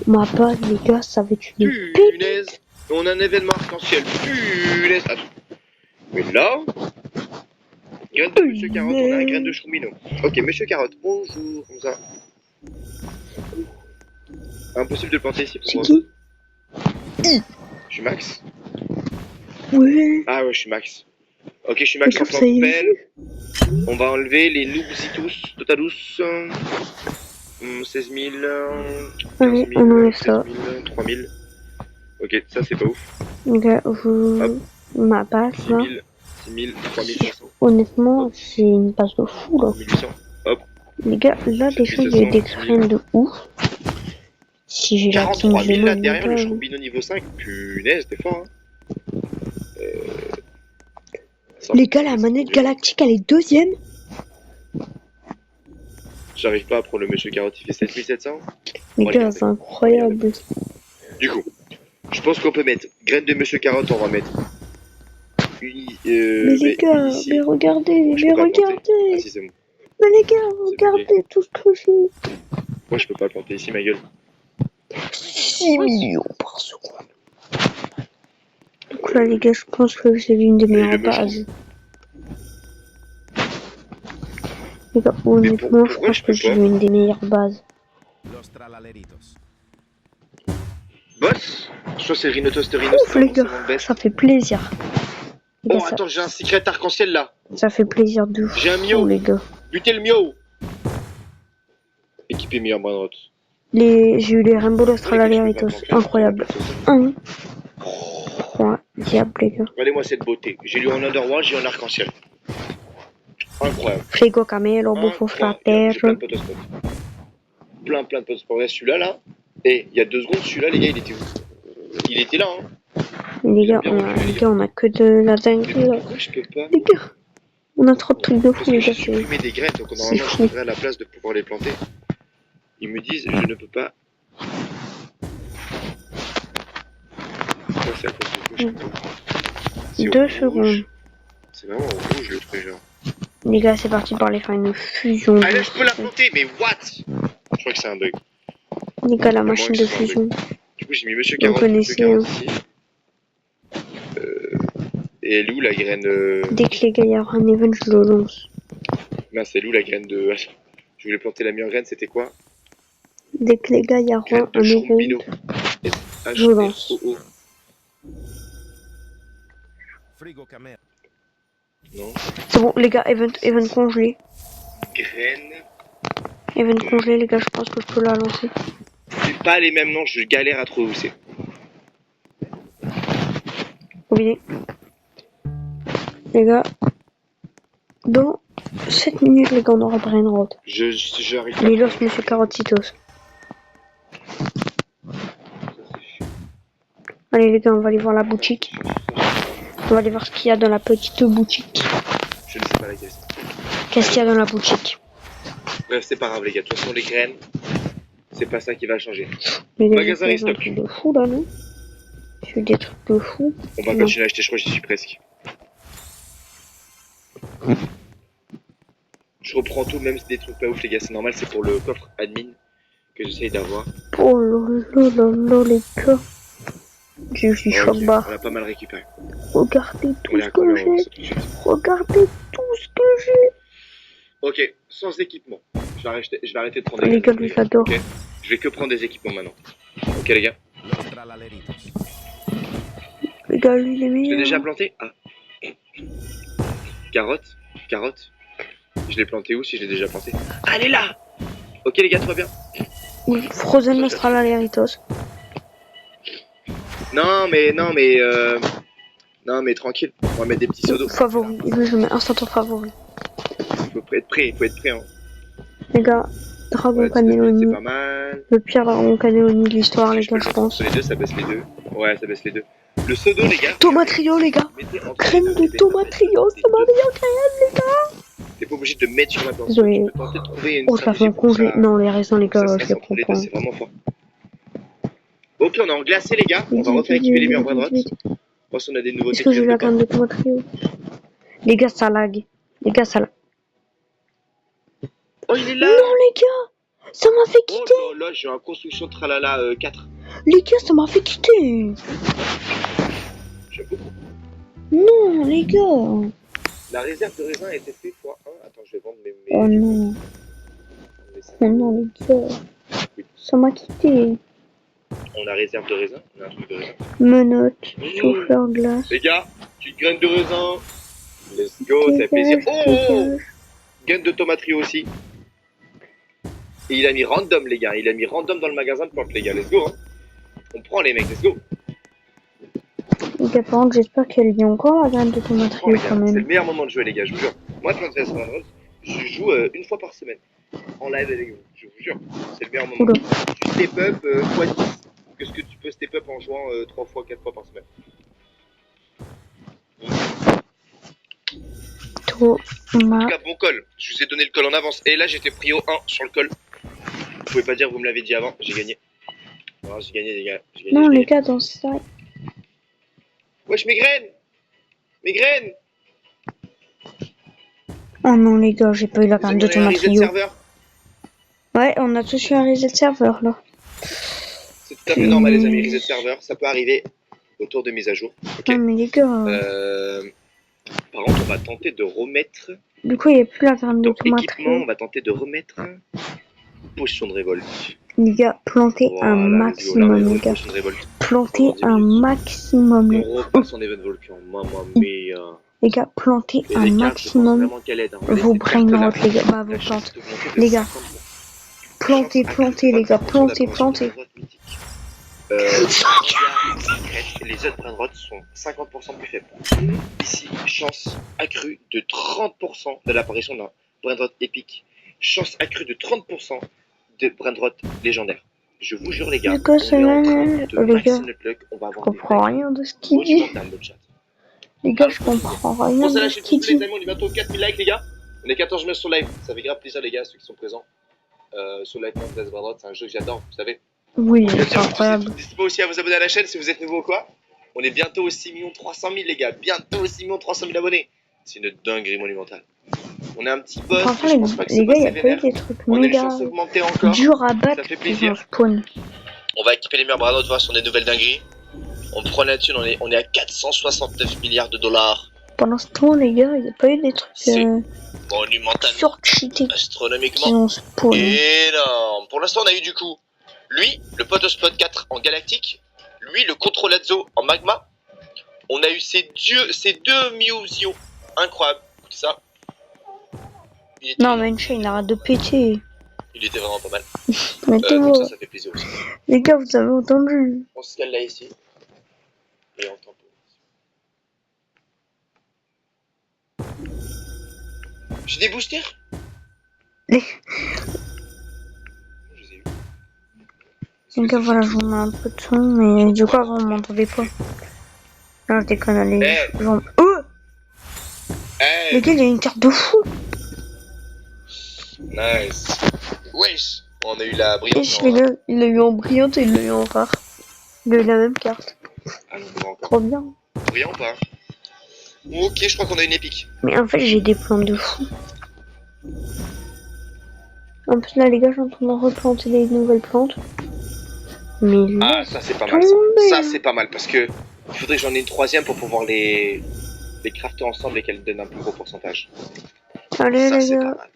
Ma base, les gars, ça va être une pépite. Punaise. On a un événement arc-en-ciel. Punaise. Attends. Mais là. Graine de Monsieur Carotte, on a un graine de choumino. Ok, Monsieur Carotte, bonjour. Comme ça. Impossible de le planter ici pour C'est moi. qui? Je suis max. Ouais. Ah ouais, je suis max. Ok, je suis max Mais en comme ça, il est pelle. On va enlever les noobsitus totalus. 16 000. 15 Allez, 000. on enlève 16 ça. 000. 3 000. Ok, ça c'est pas ouf. Les gars, vous... Hop. Ma base, 6 là, 000. 6 000. 3 500. honnêtement, c'est une base de fou, là. 1800. Hop. Les gars, là, déjà, il y a eu des graines de ouf. Si j'ai la 43 000 là derrière le gars, Chombino niveau 5. Punaise, t'es fort, hein. les gars, la manette galactique, elle est deuxième. J'arrive pas à prendre le Monsieur Carotte, il fait 7700. Les On va gars, regarder. c'est incroyable. Du coup, je pense qu'on peut mettre graine de Monsieur Carotte, on va mettre. Mais les gars, ici. mais regardez, Je mais peux pas le planter. Ah regardez. si, c'est bon. Mais les gars, regardez tout ce que j'ai. Moi je peux pas le planter ici, ma gueule. 6 millions par seconde. Donc là, les gars, je pense que c'est l'une des Mais meilleures le meuf, bases. Les gars, honnêtement, je pourquoi pense je que peux j'ai pas l'une des meilleures bases. Los tralaleritos. Boss, je crois que c'est Rhinotos de Rhinos. Ouf, les gars, ça fait plaisir. Les Oh, gars, attends, j'ai un secret arc-en-ciel là. ça fait plaisir de J'ai un fou, mio. les gars. Butez le mio. Équipé meilleur bras droite. J'ai eu les Rainbow Los Ouais, les gars, je peux Tralaleritos, pas planter, incroyable. Incroyable, les gars. Regardez-moi cette beauté. J'ai lu en Underworld, j'ai en arc-en-ciel. Incroyable. Frigo Camelo, Bofo Incroyable. Frater. J'ai plein de potos spots. Plein de potos spots. Regarde celui-là là. Et il y a 2 secondes, celui-là, les gars, il était où? Il était là, hein. Les gars, on a que de la Mais dinguerie, là. pourquoi je peux pas? Les gars, on a trop de trucs de Parce fou, que les j'ai gars. supprimé des graines, donc c'est normalement je fou. devrais à la place de pouvoir les planter. Ils me disent, je ne peux pas. Pourquoi c'est à cause de gauche? C'est au 2 rouge. secondes. C'est vraiment au rouge le truc, genre. Les gars, c'est parti par les faire une fusion. Ah là, je peux la planter, mais what? Je crois que c'est un bug. Les gars, la Moi, machine je de sens un fusion. Du coup, j'ai mis Monsieur Vous 40, Monsieur connaissez, 40 ici. Et elle est où la graine Dès que les gars, il y aura un event, je le lance. Mince, c'est où la graine de. Je voulais planter la meilleure graine, c'était quoi? Dès que les gars, il y Graine aura de un Chombino. event. Je lance. S-H-R-O-O. Frigo cameo. Non. C'est bon, les gars, event congelé. Graine. Event congelé, les gars, je pense que je peux la lancer. C'est pas les mêmes noms, je galère à trouver où c'est. Oubliez. Les gars, dans 7 minutes, les gars, on aura Brainrot. J'arrive pas. Les Los Monsieur Carotcitos. Allez, les gars, on va aller voir la boutique. On va aller voir ce qu'il y a dans la petite boutique. Je ne sais pas la caisse. Qu'est-ce qu'il y a dans la boutique? Bref, c'est pas grave, les gars. De toute façon, les graines, c'est pas ça qui va changer. Les gars, Magasin j'ai et fait un stock. truc de fou là, non? J'ai des trucs de fou. On va Non. continuer à acheter, je crois que j'y suis presque. Je reprends tout, même si des trucs pas ouf, les gars. C'est normal, c'est pour le coffre admin que j'essaye d'avoir. Oh là, les gars. J'ai eu Ok, choc barre. on a pas mal récupéré. Regardez On tout est ce à que combien j'ai. tout de suite? Regardez tout ce que j'ai. Ok, sans équipement. Je vais arrêter de prendre Les gars, graines. lui, j'adore. Ok, je vais que prendre des équipements maintenant. Ok, les gars. Los tralaleritos. Les gars, lui, il est Je l'ai meilleur. déjà planté? Ah. Carotte. Je l'ai planté où si je l'ai déjà planté? Ah, elle est là! Ok, les gars, tout va bien. Oui, Frozen Nostralaleritos. Non, mais tranquille. On va mettre des petits seaux d'eau. Favori. Lui, je mets instant en favori. Il faut être prêt, hein. Les gars, Dragon Ouais, Cannelloni. c'est pas mal. Le pire Dragon Cannelloni de l'histoire, les Je peux gars, le je pense. sur les deux, ça baisse les deux. Ouais, ça baisse les deux. Le pseudo, les gars. Tomate trio, les gars. Mettez entre Crème les deux, de les tomate trio, des ça m'a deux. mis en crème, les gars. T'es pas obligé de mettre sur la planche. Désolé. Tu peux tenter de trouver une Oh, je la fais stratégie en pour que congé. ça- Non, les raisins, les pour que gars, ça se je fasse les entre prends les deux, pas. c'est vraiment fort. Ok, on est en glacé, les gars. On va refaire équiper les murs bras droite. Voir si on a des nouveautés Est-ce que qui j'ai viennent la de part. crème de tomate trio? Les gars, ça lag. Les gars, ça lag. Oh, il est là. Non, les gars, ça m'a fait Oh quitter. là là, j'ai un construction tralala 4. Les gars, ça m'a fait quitter. J'aime beaucoup. Non, les gars. La réserve de raisin a été faite x1. Attends, je vais vendre mes. Oh non. Oh non, les gars. Ça m'a quitté. On a réserve de raisin. On a un truc de raisin. Menottes, souffleur glace. Les gars, petite graine de raisin. Let's go, ça fait plaisir. Oh, graine de tomate trio aussi. Et il a mis random, les gars. Il a mis random dans le magasin de plantes, les gars. Let's go. Hein. On prend les mecs, let's go. Les gars, par contre, j'espère qu'elle vient encore la graine de tomate Oh, les trio gars, quand c'est le même. meilleur moment de jouer, les gars, je vous jure. Moi, Plants vs Rose, je joue une fois par semaine. En live avec vous, je vous jure. C'est le meilleur moment. Oula. Tu step up x10 que ce que tu peux step up en jouant 3 fois, 4 fois par semaine. En tout Tomate. cas, bon call. Je vous ai donné le call en avance. Et là, j'étais pris au 1 sur le call. Vous pouvez pas dire, vous me l'avez dit avant. J'ai gagné. Non, j'ai gagné, les gars. J'ai gagné, Non, j'ai les gagné. gars, dans ça. Wesh, mes graines. Mes graines. Oh non, les gars, j'ai pas eu la Vous graine avez de donné un tomate reset de trio. serveur. Ouais, on a tous eu un reset serveur là. C'est tout à fait normal, les amis. Reset de serveur, ça peut arriver autour de mise à jour. Ok. Non, mais les gars, Par contre, on va tenter de remettre du coup, il n'y a plus la graine de dans tomate équipement. On trio. va tenter de remettre potion de révolte. Les gars, plantez un Voilà, let's go, là, on a maximum, une les gars. potion de révolte. Plantez Pendant 10 un minutes. maximum, les On repasse en event volcan. Mamma mia. Les gars, plantez Et un les cartes, je pense maximum vraiment qu'elle aide. Hein. Regardez vos cette carte-là. brainrots, les gars. Bah, La vos chance plantes. d'augmenter de Les gars, 50%. plantez, Chance plantez, accrue de les gars. 25% Plantez, d'apparition de plantez. brainrot mythique. Les autres brainrots sont 50% plus faibles. Ici, chance accrue de 30% de l'apparition d'un brainrot épique. Chance accrue de 30% de brainrot légendaire. Je vous jure, les gars, Les gars, on c'est est en train mal. de Les maxer gars, notre luck. On va je avoir des comprends rien de ce qu'il dit. monumentales, le chat. Les gars, je comprends rien Pensez à de lâcher ce s'il qu'il vous plaît, les dit. amis, on est bientôt 4000 likes, les gars. On est 14 mai sur live. Ça fait grave plaisir, les gars, ceux qui sont présents. Sur live Plants vs Brainrot, c'est un jeu que j'adore, vous savez. Oui, Bien c'est sûr, incroyable. n'hésitez pas aussi à vous abonner à la chaîne si vous êtes nouveau ou quoi. On est bientôt aux 6 300 000, les gars. Bientôt aux 6 300 000 abonnés. C'est une dinguerie monumentale. On a un petit boss. Franchement, Je pense pas que les ce gars, boss il y est a pas eu vénère. des trucs On a une méga chance augmentée encore. durs à Ça battre fait pour plaisir. un spawn. On va équiper les murs Brainrot, voir si on a de nouvelles dingueries. On prend la thune, on est à 469 milliards de dollars. Pendant ce temps, les gars, il n'y a pas eu des trucs C'est Monumentalement, surcheatés qui astronomiquement ont spawn. énorme. Pour l'instant, on a eu du coup lui, le Potospot 4 en galactique, lui, le Controlazzo en magma. On a eu ces deux Mewzio incroyables. Écoutez ça. Il était, Non, mais Chain, arrête de péter. il était vraiment pas mal. Mais tout Donc bon. ça fait plaisir aussi. Les gars, vous avez entendu. On se cale là ici. Et on tempo. J'ai des boosters. Les- Je les ai eu. Les gars, voilà, je vous mets un peu de son, mais du coup, avant, vous m'entendez pas. Non, je déconne, allez. Eh. Les Hey, gars, il y a une carte de fou. nice. Wesh, on a eu la brillante. Wesh, les gars, il l'a eu en brillante et il l'a eu en rare. Il a eu la même carte. Ah non, pas encore. Trop bien. Brillant ou pas? Ok, je crois qu'on a une épique. Mais en fait, j'ai des plantes de fou. En plus, là, les gars, je suis en train de replanter des nouvelles plantes. Mais là, Ah, ça c'est pas mal. Ça c'est pas mal parce que il faudrait que j'en ai une troisième pour pouvoir les crafter ensemble et qu'elles donnent un plus gros pourcentage. allez, Ça les c'est gars. pas mal.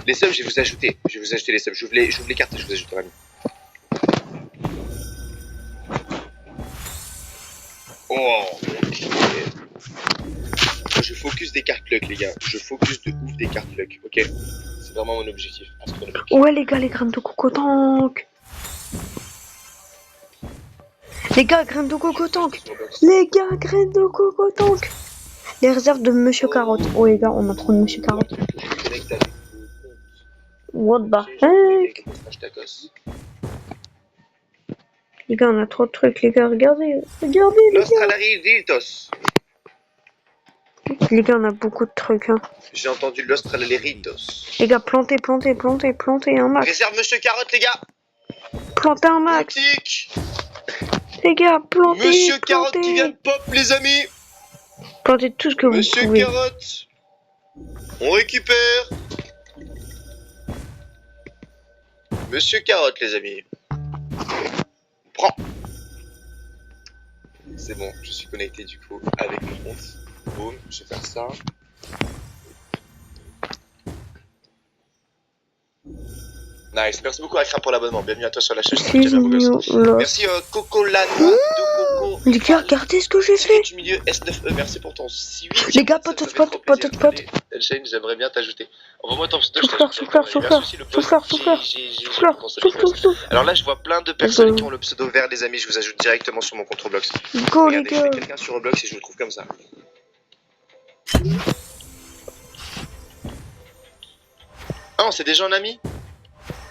Les subs, je vais vous ajouter. Je vais vous ajouter les subs. J'ouvre les cartes et je vous ajoute un ami. Oh, ok. Je focus des cartes luck, les gars. Je focus de ouf des cartes luck. Ok. C'est vraiment mon objectif astronomique. Ouais, les gars, les graines de coco tank. Les gars, graines de coco tank. Les gars, graines de coco tank. Les réserves de Monsieur Carotte. Oh, les gars, on a trop de Monsieur Carotte. Je connecte avec le compte. What the J'ai connecté heck? avec le compte Tacos. Les gars, on a trop de trucs, les gars, regardez. Regardez, les Los gars. Traleritos. Les gars, on a beaucoup de trucs, hein. J'ai entendu Los Traleritos. Les gars, plantez un max. Réserve Monsieur Carotte, les gars. Plantez un max. Boutique. Les gars, plantez. Monsieur plantez. Carotte qui vient de pop, les amis. Plantez tout ce que vous Monsieur pouvez. Carotte. On récupère. Monsieur Carotte, les amis. On prend. C'est bon, je suis connecté du coup avec mon compte. Boum, je vais faire ça. Nice, merci beaucoup Akram pour l'abonnement. Bienvenue à toi sur la chaîne. C'est mignon, là. Merci Coco Lana de Coco. Les gars, regardez ce que j'ai fait. Du milieu S9E, merci pour ton 6-8. Les gars, pote spot. Elshane, j'aimerais bien t'ajouter. Envoie-moi ton pseudo. Souffleur. Alors là, je vois plein de personnes qui ont le pseudo vert, les amis. Je vous ajoute directement sur mon compte Roblox. Go, les Regardez, je gars. mets quelqu'un sur Roblox et je le trouve comme ça. Ah non, c'est déjà un ami.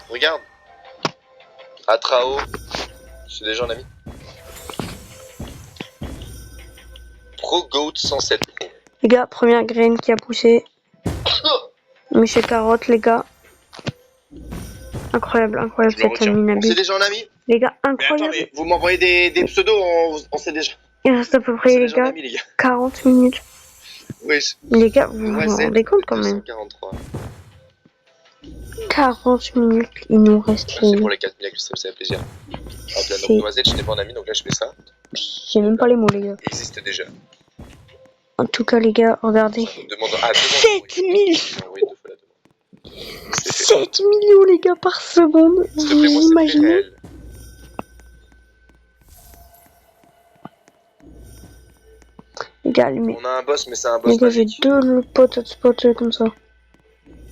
Regarde. Atrao. C'est déjà un ami. Pro Goat 107 Pro. Les gars, première graine qui a poussé. Monsieur Carotte, les gars. Incroyable Je me cette retiens. On Minabi. sait déjà un ami. Les gars, Mais attends, incroyable. mais vous m'envoyez des pseudos, on sait déjà. Il reste à peu On près, sait les déjà un gars, ami, les gars. 40 minutes. Oui, Les gars, vous vous rendez compte quand même. 243. 40 minutes, il nous reste Merci les... pour les 4000 avec le stream, ça fait plaisir. Hop là, C'est- donc Noisette, je n'ai pas un ami, donc là je fais ça. J'ai même pas les mots, les gars. Il existe déjà. En tout cas, les gars, regardez. Demande... Ah, demande. 7000 Oui, deux fois la demande. C'est fait. 7 millions, les gars, par seconde. S'il te plaît, moi, Vous c'est imaginez? réel. Les gars, mais... On a un boss, mais c'est un boss Les gars, j'ai magique. deux potes hotspots comme ça.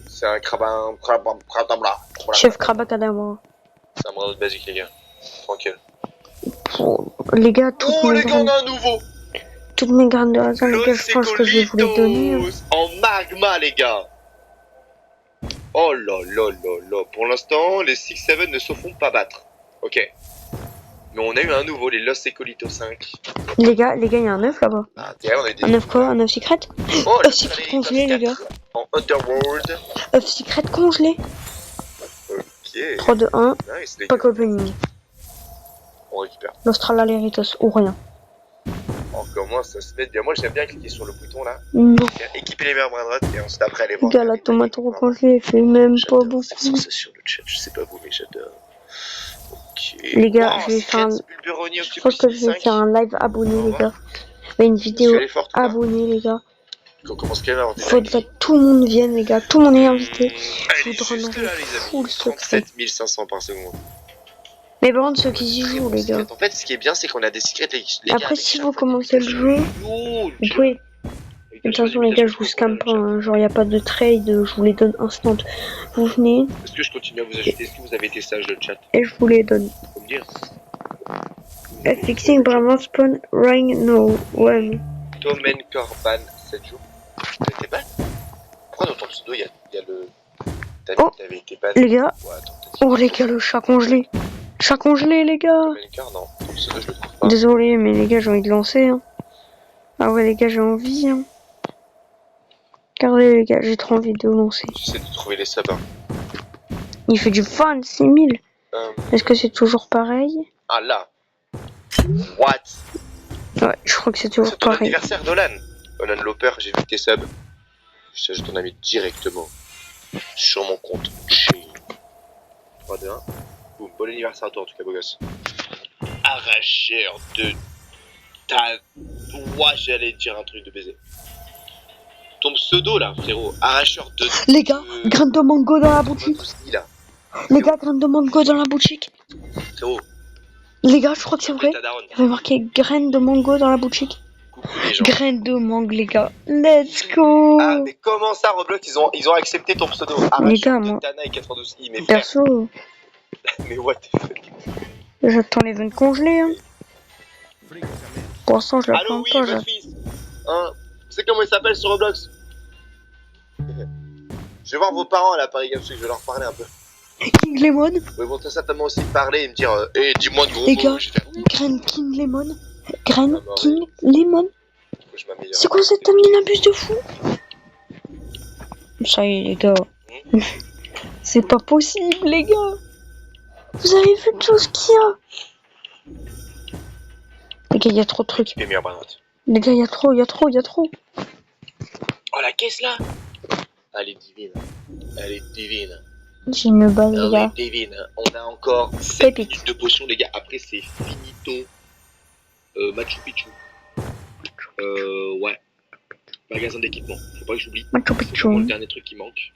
C'est un crabin. Chef Krabakadabra. C'est un bras de basique, les gars. Tranquille. Les gars, Oh, les gars, on a un nouveau. toutes mes graines de hasard, les gars, Le je pense que je vais vous les donner. Hein. En magma, les gars. Oh là là là là. Pour l'instant, les 6-7 ne se font pas battre. Ok. Mais on a eu un nouveau, les Los Ecolitos 5. Les gars, il y a un œuf là-bas. Ah, derrière, on a eu des... Un œuf quoi? Un œuf secret? Oh, œuf secret congelé, les gars. En Underworld. Œuf secret congelé. Ok. 3, 2, 1. Nice, les gars. Pack opening. On récupère. L'Australaritos ou rien. Encore moins, ça se met bien. Moi, j'aime bien cliquer sur le bouton là. Non. Équiper les meilleurs bras droite et ensuite après aller Les voir. gars, la tomate congelée, fait même pas J'adore beaucoup. cette sensation de chat. Je sais pas vous, mais j'adore. Ok. Les gars, Wow, je vais faire un... Secrets, Bulberoni, Je pense que je vais faire un live abonné, Au les revoir. gars. Mais une Parce vidéo qu'elle est forte, ou pas abonnée, les gars. Qu'on commence quand même à avoir des Faudrait que tout le monde vienne, les gars. Tout le monde est invité. Elle est Je vous juste donnerai là, les full amis. secret. 37 500 par seconde. Mais par contre, ceux qui y jouent, les gars. En fait, ce qui est bien, c'est qu'on a des secrets. Les gars, Après, avec si chaque vous fois commencez le jeu, vous pouvez. De toute façon, les gars, je vous scam pas. Hein. Genre, y a pas de trade. Je vous les donne instant. Vous venez Est-ce que je continue à vous ajouter? Est-ce que vous avez été sage le chat? et je vous les donne. Faut me dire. Fixing vraiment spawn right now. Ouais, mais. Tomen Corban 7 jours. T'as été ban? Pourquoi dans ton pseudo, il y a le. T'as Oh, t'avais été ban? les gars. Ouais, attends, t'as dit. Oh, les gars, le chat congelé. Chat congelé, les gars. Tomen Cor, non. Ton pseudo, je le trouve pas. Désolé, mais les gars, j'ai envie de lancer. Hein. Ah ouais, les gars, j'ai envie. Hein. Regardez, les gars, j'ai trop envie de lancer. J'essaie de trouver les subs. Hein. Il fait du 26 000. Est-ce que c'est toujours pareil? Ah là. What? Ouais, je crois que c'est toujours C'est ton pareil. anniversaire, Dolan. Dolan Loper, j'ai vu tes subs. Je t'ajoute ton ami directement sur mon compte. 3, 2, 1. Boum, bon anniversaire à toi en tout cas, beau gosse. Arracheur de ta. Ouah, j'allais dire un truc de baiser. Ton pseudo là, frérot. Arracheur de. Les gars, graines de mango dans la boutique. Là. Les gars, graines de mango dans la boutique. Frérot, Les gars, je crois que c'est vrai. ta daronne. Il y avait marqué graines de mango dans la boutique. Coucou les gens. Graines de mangue, les gars. Let's go. Ah, mais comment ça, Roblox, ils ont accepté ton pseudo? Les gars, Arracheur de moi. Tana et 92i, mais frère. Perso, Mais what the fuck? j'attends les veines congelées. Hein. Frigo Camero. Pour l'instant, je la Allô, plante oui, pas. votre fils. Hein, tu sais comment il s'appelle sur Roblox? Je vais voir vos parents là, Paris Games Week, je vais leur parler un peu. King Lemon. Ouais, bon, t'as certainement aussi parler et me dire, dis-moi de gros Les mots. gars, Je vais faire, oui, Grain King Lemon. Grain Ah, bah, King Lemon. faut que je m'améliore. C'est quoi cette omnibus de fou? Ça y est, les gars. C'est pas possible, les gars. Vous avez vu tout ce qu'il y a? Les gars, il y a trop de trucs. Équipe est meilleure, Bernard. Les gars, il y a trop. Oh, la caisse là! Elle est divine. Elle est divine. J'ai une balle, les Elle gars. est divine. On a encore 7 Pépite. minutes de potions, les gars. Après, c'est finito. Machu Picchu. Ouais. Magasin d'équipement. Faut pas que j'oublie. Machu C'est Picchu. vraiment le dernier truc qui manque.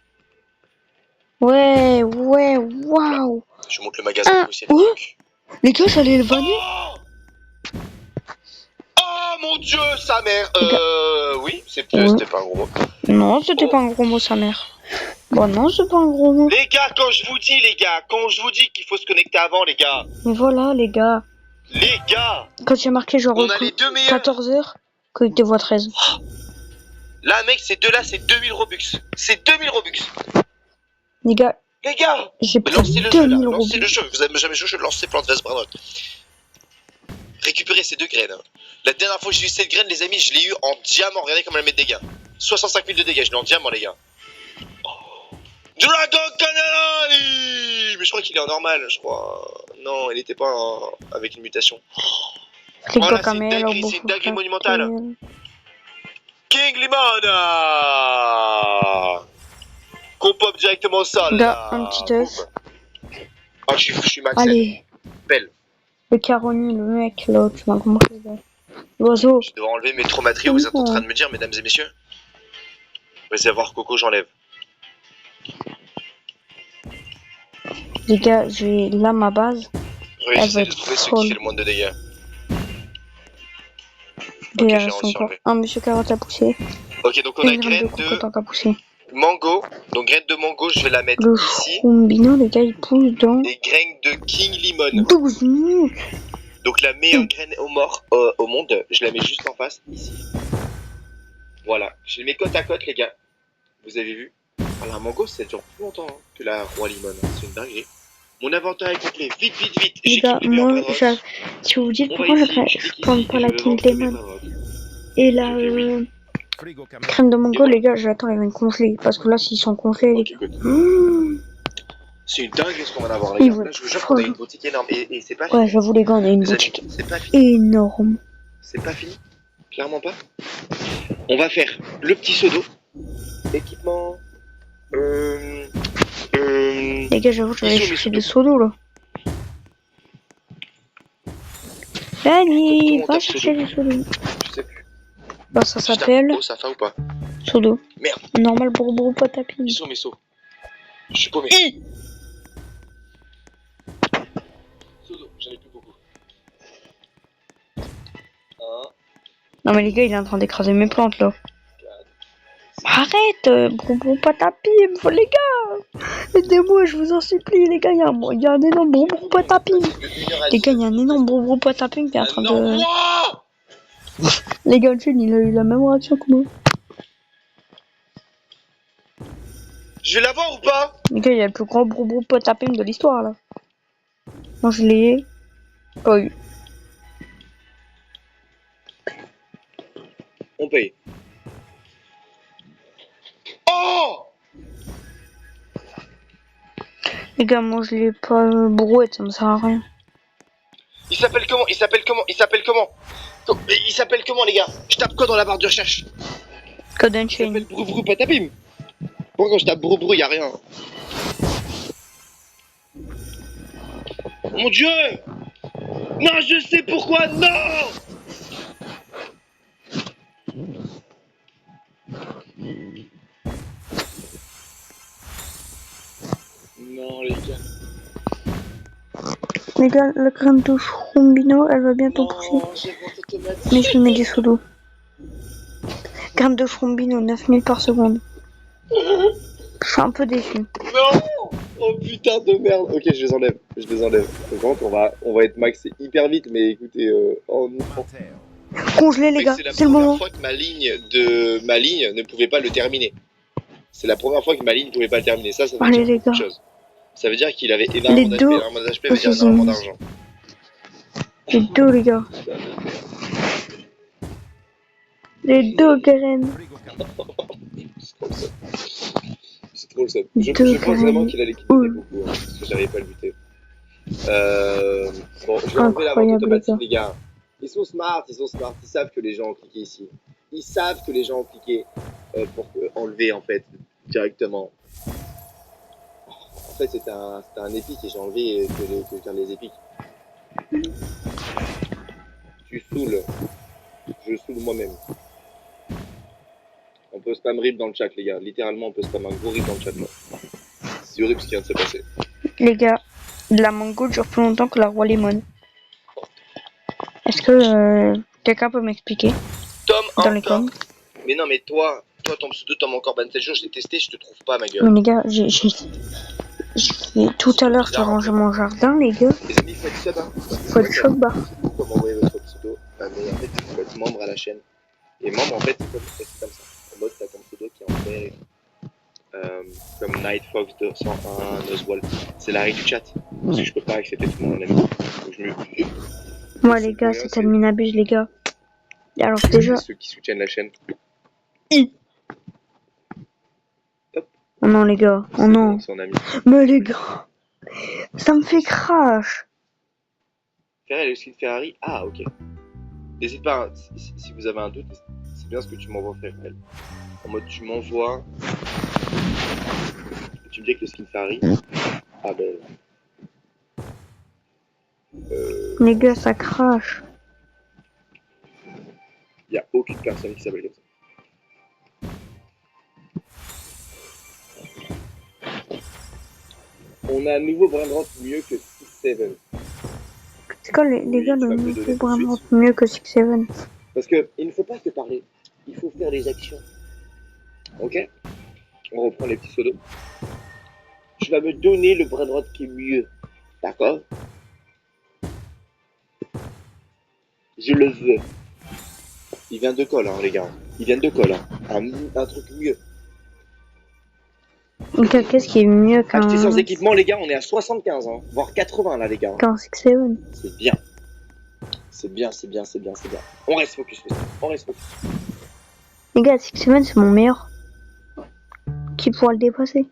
Ouais, waouh. Je monte le magasin Ah, aussi. ouais. Les gars, j'allais le vanner. Oh mon dieu, sa mère. Oui, c'était Ouais. pas un gros mot. Non, c'était pas un gros mot, sa mère. Bon, non, c'est pas un gros mot. Les gars, quand je vous dis qu'il faut se connecter avant, les gars. Mais voilà, les gars. Les gars, Quand j'ai marqué genre on a les deux meilleurs. 14h, connectez-vous à 13. Là, mec, ces deux-là, c'est 2000 Robux. C'est 2000 Robux. Les gars, Les gars, j'ai pris lancez le jeu, là. 2000 Lancez euros. le jeu. Vous avez jamais joué au jeu de lancer Plants vs Brandon. Récupérez ces deux graines. Hein. La dernière fois que j'ai eu cette graine, les amis, je l'ai eu en diamant. Regardez comment elle met de dégâts. 65 000 de dégâts, je l'ai en diamant, les gars. Oh. Dragon Cannoli. Mais je crois qu'il est en normal, je crois. Non, il était pas avec une mutation. Les Voilà, gars, c'est une dinguerie, c'est une dinguerie monumentale. King Limon. Qu'on pop directement au sol. Gars, là. un petit œuf. Oh, je suis max. Allez. Belle. Le Caroni, le mec, là, tu m'as compris. L'oiseau. Je dois enlever mes traumatrios, vous êtes en train de me dire, mesdames et messieurs. Vas-y, voir Coco, j'enlève. Les gars, j'ai là ma base. Oui, Elle va j'essaie de être trouver ceux folle. qui fait le moins de dégâts. Et Ok, là, j'ai son réussi à corps. enlever. Un monsieur carotte a poussé. Ok, donc on Et a une graine de graine coco de tant qu'à pousser. mango. Donc graine de mango, je vais la mettre Le ici. chrombino, les gars, il pousse dans Et graine de King Limon. 12 minutes. Donc la meilleure graine au monde, je la mets juste en face, ici. Voilà, je les mets côte à côte, les gars. Vous avez vu? Alors, un mango, ça dure plus longtemps hein, que la roi limon. Hein. C'est une dinguerie. Mon inventaire est complet. Vite, vite, vite. Les gars, J'équipe moi, les Barbaros. si vous vous dites On va pourquoi ici, je clique prends ici, pas et la je vais King vendre tous les Lemon Barbaros. et la J'ai fait oui. Frigo camion. crème de mango, les gars, j'attends, ils vont être congelés. Parce que là, s'ils sont congelés, les Ok, gars. écoute. Mmh. C'est une dingue ce qu'on va en avoir, les Ils gars. vont Là, je vous jure être qu'on a folles. une boutique énorme. Et c'est pas fini. Ouais, j'avoue, les gars, on a une Les amis, boutique c'est pas fini. énorme. C'est pas fini. Clairement pas. On va faire le petit seau d'eau. Équipement. Les gars, j'avoue, je vais aller Ils sont chercher mis des seaux d'eau, là. Dani, Comment on va tape chercher seau des seaux d'eau. Je sais plus. Bah, ça Je tape s'appelle eau, ça fait ou pas? seau d'eau. Merde. Normal pour gros pas tapis. Ils sont mes seaux. Je suis paumé. Seau d'eau, j'en ai plus beaucoup. Non, mais les gars, il est en train d'écraser mes plantes, là. Arrête, bro pas tapis, il me faut les gars. Aidez-moi, je vous en supplie, les gars, il y a un énorme bro pas tapis. Les gars, il y a un énorme bro pas tapis qui est en train de... Les gars, June, il a eu la même réaction que moi. Je vais l'avoir ou pas? Les gars, il y a le plus grand bro pas tapis de l'histoire, là. Moi, je l'ai pas eu. On paye. Oh! Les gars, moi, je l'ai pas brouette, ça me sert à rien. Il s'appelle comment? Il s'appelle comment? Il s'appelle comment? Il s'appelle comment, les gars? Je tape quoi dans la barre de recherche? Code Il Unchained. s'appelle Brou Patapim. Pourquoi quand je tape Brou y a rien? Mon dieu! Non, je sais pourquoi! Non! Non, les gars. Les gars, la graine de chrombino, elle va bientôt pousser. Non, j'ai vendu tomate. Mais je lui mets des seaux d'eau. Graine de chrombino, 9000 par seconde. Je suis un peu déçu. Non! Oh putain de merde. Ok, je les enlève. Je les enlève. Par contre, on va être maxé hyper vite, mais écoutez, oh non. Terre. Congelé, les Mec, gars, c'est la c'est le première moment. fois que ma ligne ne pouvait pas le terminer. C'est la première fois que ma ligne ne pouvait pas le terminer. Ça veut Allez, dire les beaucoup de gars. choses. Ça veut dire qu'il avait énormément d'HP. deux Énormément d'HP veut dire aussi énormément mis. d'argent. Les deux, les gars. Les deux, Karen. Frigo camion. C'est trop le seul. Deux Je pense Karen. vraiment qu'il allait quitter beaucoup, hein, parce que j'arrivais pas à le buter. Bon, je vais enlever la vente Incroyable, automatique, les les gars. Ils sont smart, ils savent que les gens ont cliqué ici. Ils savent que les gens ont cliqué pour enlever, en fait, directement. En fait, c'était un épique et j'ai enlevé que les épiques. Tu saoules. Je saoule moi-même. On peut spam rip dans le chat, les gars. Littéralement, on peut spam un gros rip dans le chat, là. C'est horrible ce qui vient de se passer. Les gars, la mango dure plus longtemps que la roi lemon. Est-ce que quelqu'un peut m'expliquer Tom, dans les encore. coms? Mais non, mais toi, ton pseudo, Tom encore ban 7 jours, je l'ai testé, je te trouve pas, ma gueule. Mais les gars, tout à l'heure, j'ai rangé mon jardin, les gars. Les amis, faut être sub, hein. Faut être choc bar. Comment envoyer votre pseudo. Mais en fait, il faut être membre à la chaîne. Et membre, en fait, c'est comme ça. En mode, t'as ton pseudo qui est en vert et comme Nightfox 201, Noswall. C'est la règle du chat. Parce que je peux pas accepter tout le monde en ami. Donc je me. Moi, les gars, c'est admin abuse, les gars. Et alors, déjà. Ceux qui soutiennent la chaîne. Oh non, les gars. Oh non. Son ami. Mais les gars. Ça me fait crash. Ferrari, le skin Ferrari. Ah, ok. N'hésite pas, hein, si vous avez un doute, c'est bien ce que tu m'envoies, Ferrari. En mode, tu m'envoies. Tu me dis que le skin Ferrari. Ah ben. Les gars, ça crache. Il n'y a aucune personne qui s'appelle comme ça. On a un nouveau Brandrot mieux que 6-7. C'est quoi, les gars, le nouveau vraiment mieux que 6-7? Parce que il ne faut pas se parler, il faut faire des actions. Ok? On reprend les petits pseudos. Tu vas me donner le Brandrot qui est mieux. D'accord? Je le veux. Il vient de colle, hein, les gars. Il vient de colle, hein. Un truc mieux. Donc, qu'est-ce qui est mieux qu'un... Acheter sans équipement, les gars, on est à 75, hein, voire 80 là, les gars. Qu'un 6-7? C'est bien. C'est bien, c'est bien, c'est bien, c'est bien. On reste focus, on reste focus. Les gars, 6-7, c'est mon meilleur. Qui pourra le dépasser?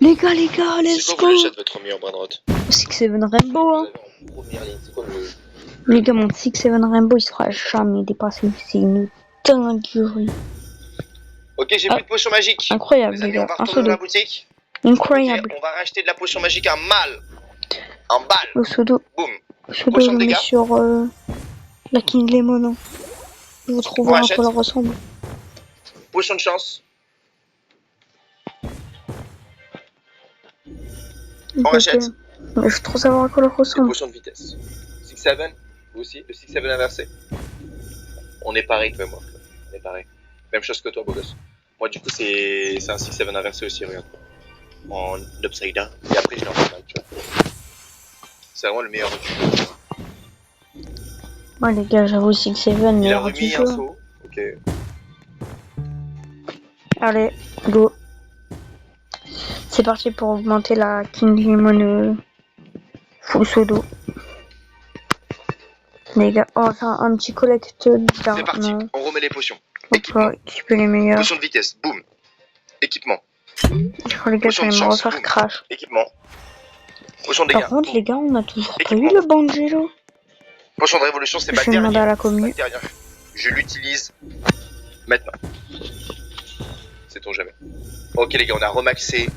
Les gars, let's C'est go! quoi vous achète votre meilleur Brandrot? 6-7 Rainbow, hein. Vous avez en première ligne, c'est quoi le... Les gars, mon 6-7 Rainbow, il sera jamais dépassé. C'est une dinguerie. Ok, j'ai plus de potion magique. Incroyable, Les amis, les on gars. va Un retourner dans la pseudo. boutique. Incroyable. Ok, on va racheter de la potion magique en mal. En balle. Le pseudo, Boum. je Potion de le mets dégâts. sur la King Lemon. Hein. Vous trouverez à rachète. quoi elle ressemble. Potion de chance. On rachète. Mais je veux trop savoir à quoi elle Et ressemble. potion de vitesse. 6-7, vous aussi, le 6-7 inversé. On est pareil, toi et moi. On est pareil. Même chose que toi, beau gosse. Moi, du coup, c'est un 6-7 inversé aussi, regarde. En upside down. Et après, je l'ai en normal, tu vois. C'est vraiment le meilleur du jeu. Ouais, les gars, j'avoue 6-7, Il a meilleur du remis jeu. un saut. Ok. Allez, go. C'est parti pour augmenter la King Lemon full pseudo. Les gars, oh, c'est un petit collecteur d'armes. C'est parti, on remet les potions. Faut pas équiper les meilleurs. Potion de vitesse, boum. Équipement. Je crois les gars, Potion ça de va me chance, refaire boum. crash. Équipement. Potion de dégâts. Par contre, boum. les gars, on a toujours pas Équipement. eu le Banjelo. Potion de révolution, c'est ma Je vais demander à dernière. la commune. Je l'utilise maintenant. Sait-on jamais. Ok les gars, on a remaxé.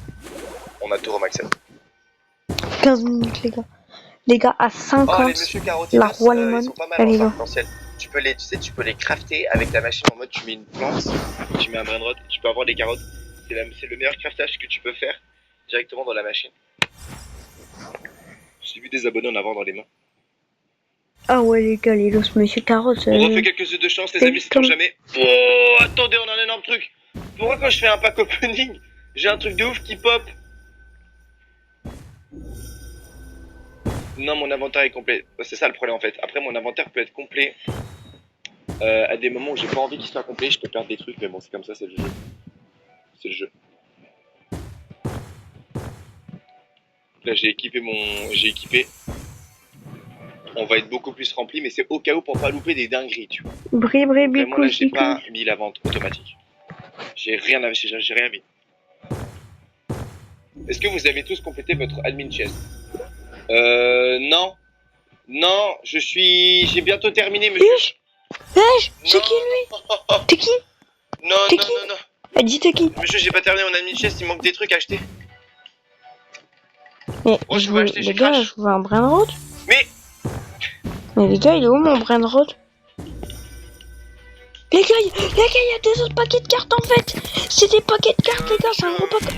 On a tout remaxé. 15 minutes, les gars. Les gars, à Oh, 50, les monsieur Carotinos, la roi ils lemon, sont pas mal elle est en là. arc-en-ciel. Tu peux les crafter avec la machine en mode tu mets une plante, tu mets un brain rot, tu peux avoir des carottes. C'est le meilleur craftage que tu peux faire directement dans la machine. J'ai vu des abonnés en avoir dans les mains. Ah ouais, les gars, les los monsieur carotte. On refait quelques œufs de chance, les amis, c'est jamais. Oh, attendez, on a un énorme truc. Pourquoi quand je fais un pack opening, j'ai un truc de ouf qui pop? Non, mon inventaire est complet. C'est ça le problème en fait. Après, mon inventaire peut être complet à des moments où j'ai pas envie qu'il soit complet. Je peux perdre des trucs, mais bon, c'est comme ça, c'est le jeu. C'est le jeu. Là, j'ai équipé. On va être beaucoup plus rempli, mais c'est au cas où pour pas louper des dingueries, tu vois. Bri, bri, Vraiment, là, j'ai bicouche, pas mis la vente automatique. J'ai rien mis. Est-ce que vous avez tous complété votre admin chest? Non. Non, j'ai bientôt terminé, monsieur. Wesh, wesh, c'est qui lui? T'es qui? Non, T'es non, qui? non, non. Dis t'es qui? Monsieur, j'ai pas terminé mon admin chest, il manque des trucs à acheter. Mais Oh, je veux acheter, les j'ai gars, crash. je veux un brain rot. Mais Mais les gars, il est où mon brain rot? Les gars, il y a deux autres paquets de cartes en fait. C'est des paquets de cartes, les gars, c'est un gros paquet.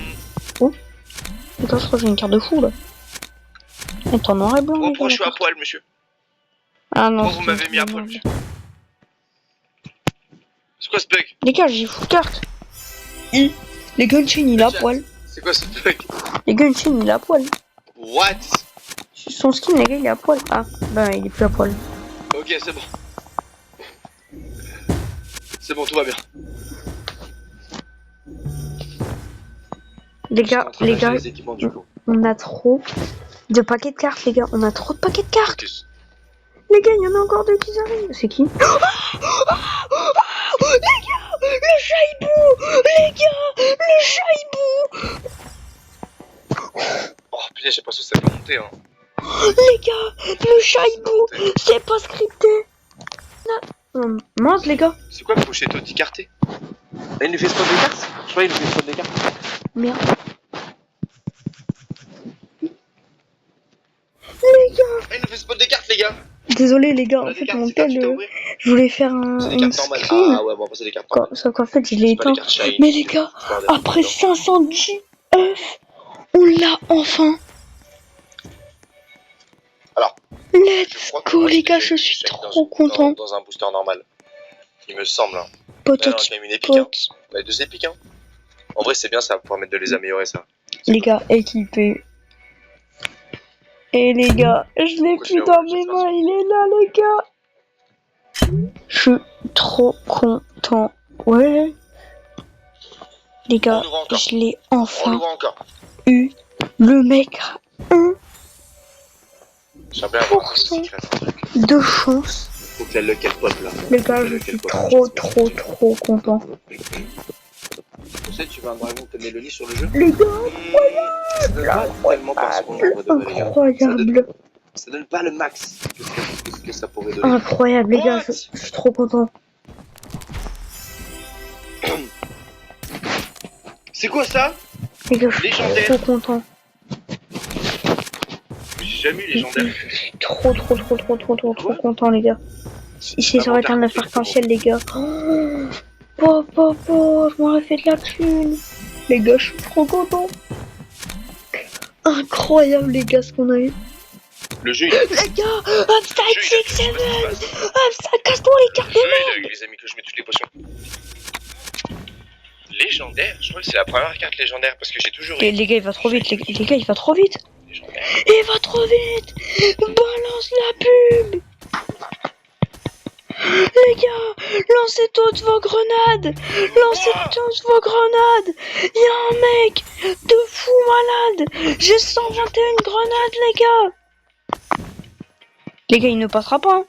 Oh, les gars, je crois que j'ai une carte de fou là. Attends, noir et blanc. oh, les pourquoi gars, je suis la à carte. poil, monsieur? Ah non. Pourquoi vous m'avez mis à poil, monsieur? C'est quoi ce bug? Les gars, j'ai fou de carte. Les Gunshin, il est à poil. C'est quoi ce bug? Les Gunshin, il est à poil. What? Son skin, les gars, il est à poil. Ah, bah, il est plus à poil. Ok, c'est bon. C'est bon, tout va bien. Les gars, Les équipements, du coup. on a trop de paquets de cartes, les gars. On a trop de paquets de cartes. Focus. Les gars, il y en a encore deux qui arrivent. C'est qui? Les gars, le Shaibou! Les gars, le Shaibou! Oh putain, j'ai pas su que ça peut monter, hein. Les gars, le Shaibou! C'est pas scripté. Mince, les gars. C'est quoi le pochetto d'Icarté? Il nous fait spot des cartes? Je crois qu'il nous fait spot des cartes. Merde. Les gars. Il nous fait spot des cartes, les gars. Désolé, les gars. On a En des fait, cartes, mon c'est cartes tel, à ouvrir. je voulais faire C'est des une cartes normales. screen. Ah ouais, bon, c'est des cartes normales. Sauf qu'en fait, je l'ai C'est pas éteint. des cartes shiny. Mais les gars, après 510 œufs, on l'a enfin. Alors, Let's go, les gars, je suis trop content. Dans un booster normal. Il me semble, hein. Potot, Là, on a quand même une épique, hein. potes. Ouais, deux épiques, hein. En vrai, c'est bien, ça va pouvoir mettre de les améliorer, ça. Les gars, équipés. Et les gars, je l'ai plus dans mes mains, il est là, les gars. Je suis trop content. Ouais. Les gars, On ouvre encore. je l'ai On enfin l'ouvre encore. eu. Le mec a J'aimerais avoir un 1% secret, un truc. de chance. Faut que la luck elle pop là. Les gars, je suis trop content. Tu sais, tu veux un dragon comme Mélanie sur le jeu? Les gars, Ça donne pas tellement par seconde, en vrai de vrai, les gars. incroyable. Ça donne pas le max que ça pourrait donner. Incroyable, les gars, What? je suis trop content. C'est quoi ça? Les gars, je suis Légendaire. trop content. J'ai jamais eu légendaire. Je suis trop content, les gars. Ici, ça aurait été un arc-en-ciel, les gars. Je m'aurais fait de la thune. Les gars, je suis trop content. Incroyable, les gars, ce qu'on a eu. Le jeu, il Les gars, Upside 6, 7, Upside, casse-toi les cartes de merde. il a eu les amis que je mets toutes les potions. Légendaire? Je crois que c'est la première carte légendaire parce que j'ai toujours eu Les gars, il va trop vite, les gars, il va trop vite. légendaire. Il va trop vite. Balance la pub. Les gars, lancez toutes vos grenades. Lancez toutes vos grenades. Il y a un mec de fou malade. J'ai 121 grenades, les gars. Les gars, il ne passera pas. Hein.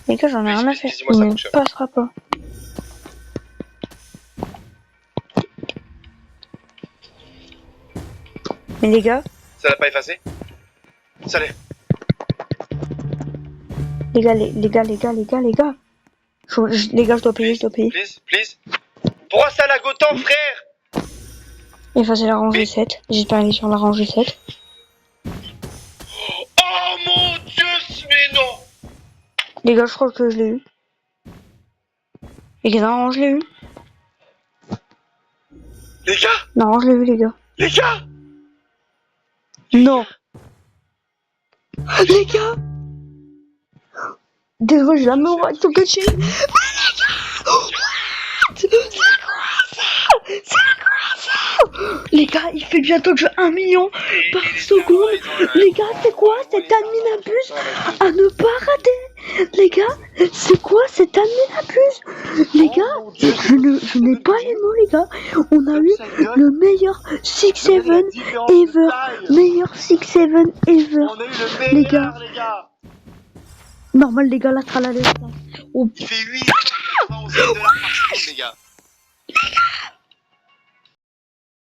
Les gars, j'en ai rien à faire. Dis-moi, Il ça ne fonctionne. passera pas. Mais les gars, Ça l'a pas effacé? Ça l'est. les gars. Les gars, je dois payer, Please. Pourquoi ça lag autant, frère? Effacer la rangée 7. J'espère aller sur la rangée 7. Oh mon dieu, mais non! Les gars, je crois que je l'ai eu. Les gars, non, je l'ai eu. Les gars! Non, je l'ai eu, les gars. Les gars! Non. Les gars. Désolé, j'ai la mémoire avec ton coaching. Mais les gars, what? C'est quoi ça? Les gars, il fait bientôt que je 1 million par seconde. Les gars, c'est quoi cet admin abuse à ne pas rater Les gars, c'est quoi cette année la plus? Les gars, Oh mon Dieu, je n'ai pas les mots, les gars. On a eu le meilleur 6-7 ever. Meilleur 6-7 ever. On a eu le Les gars. meilleur, les gars. Normal, les gars, la tralala. Oh, Il fait 891 $ par seconde, les gars.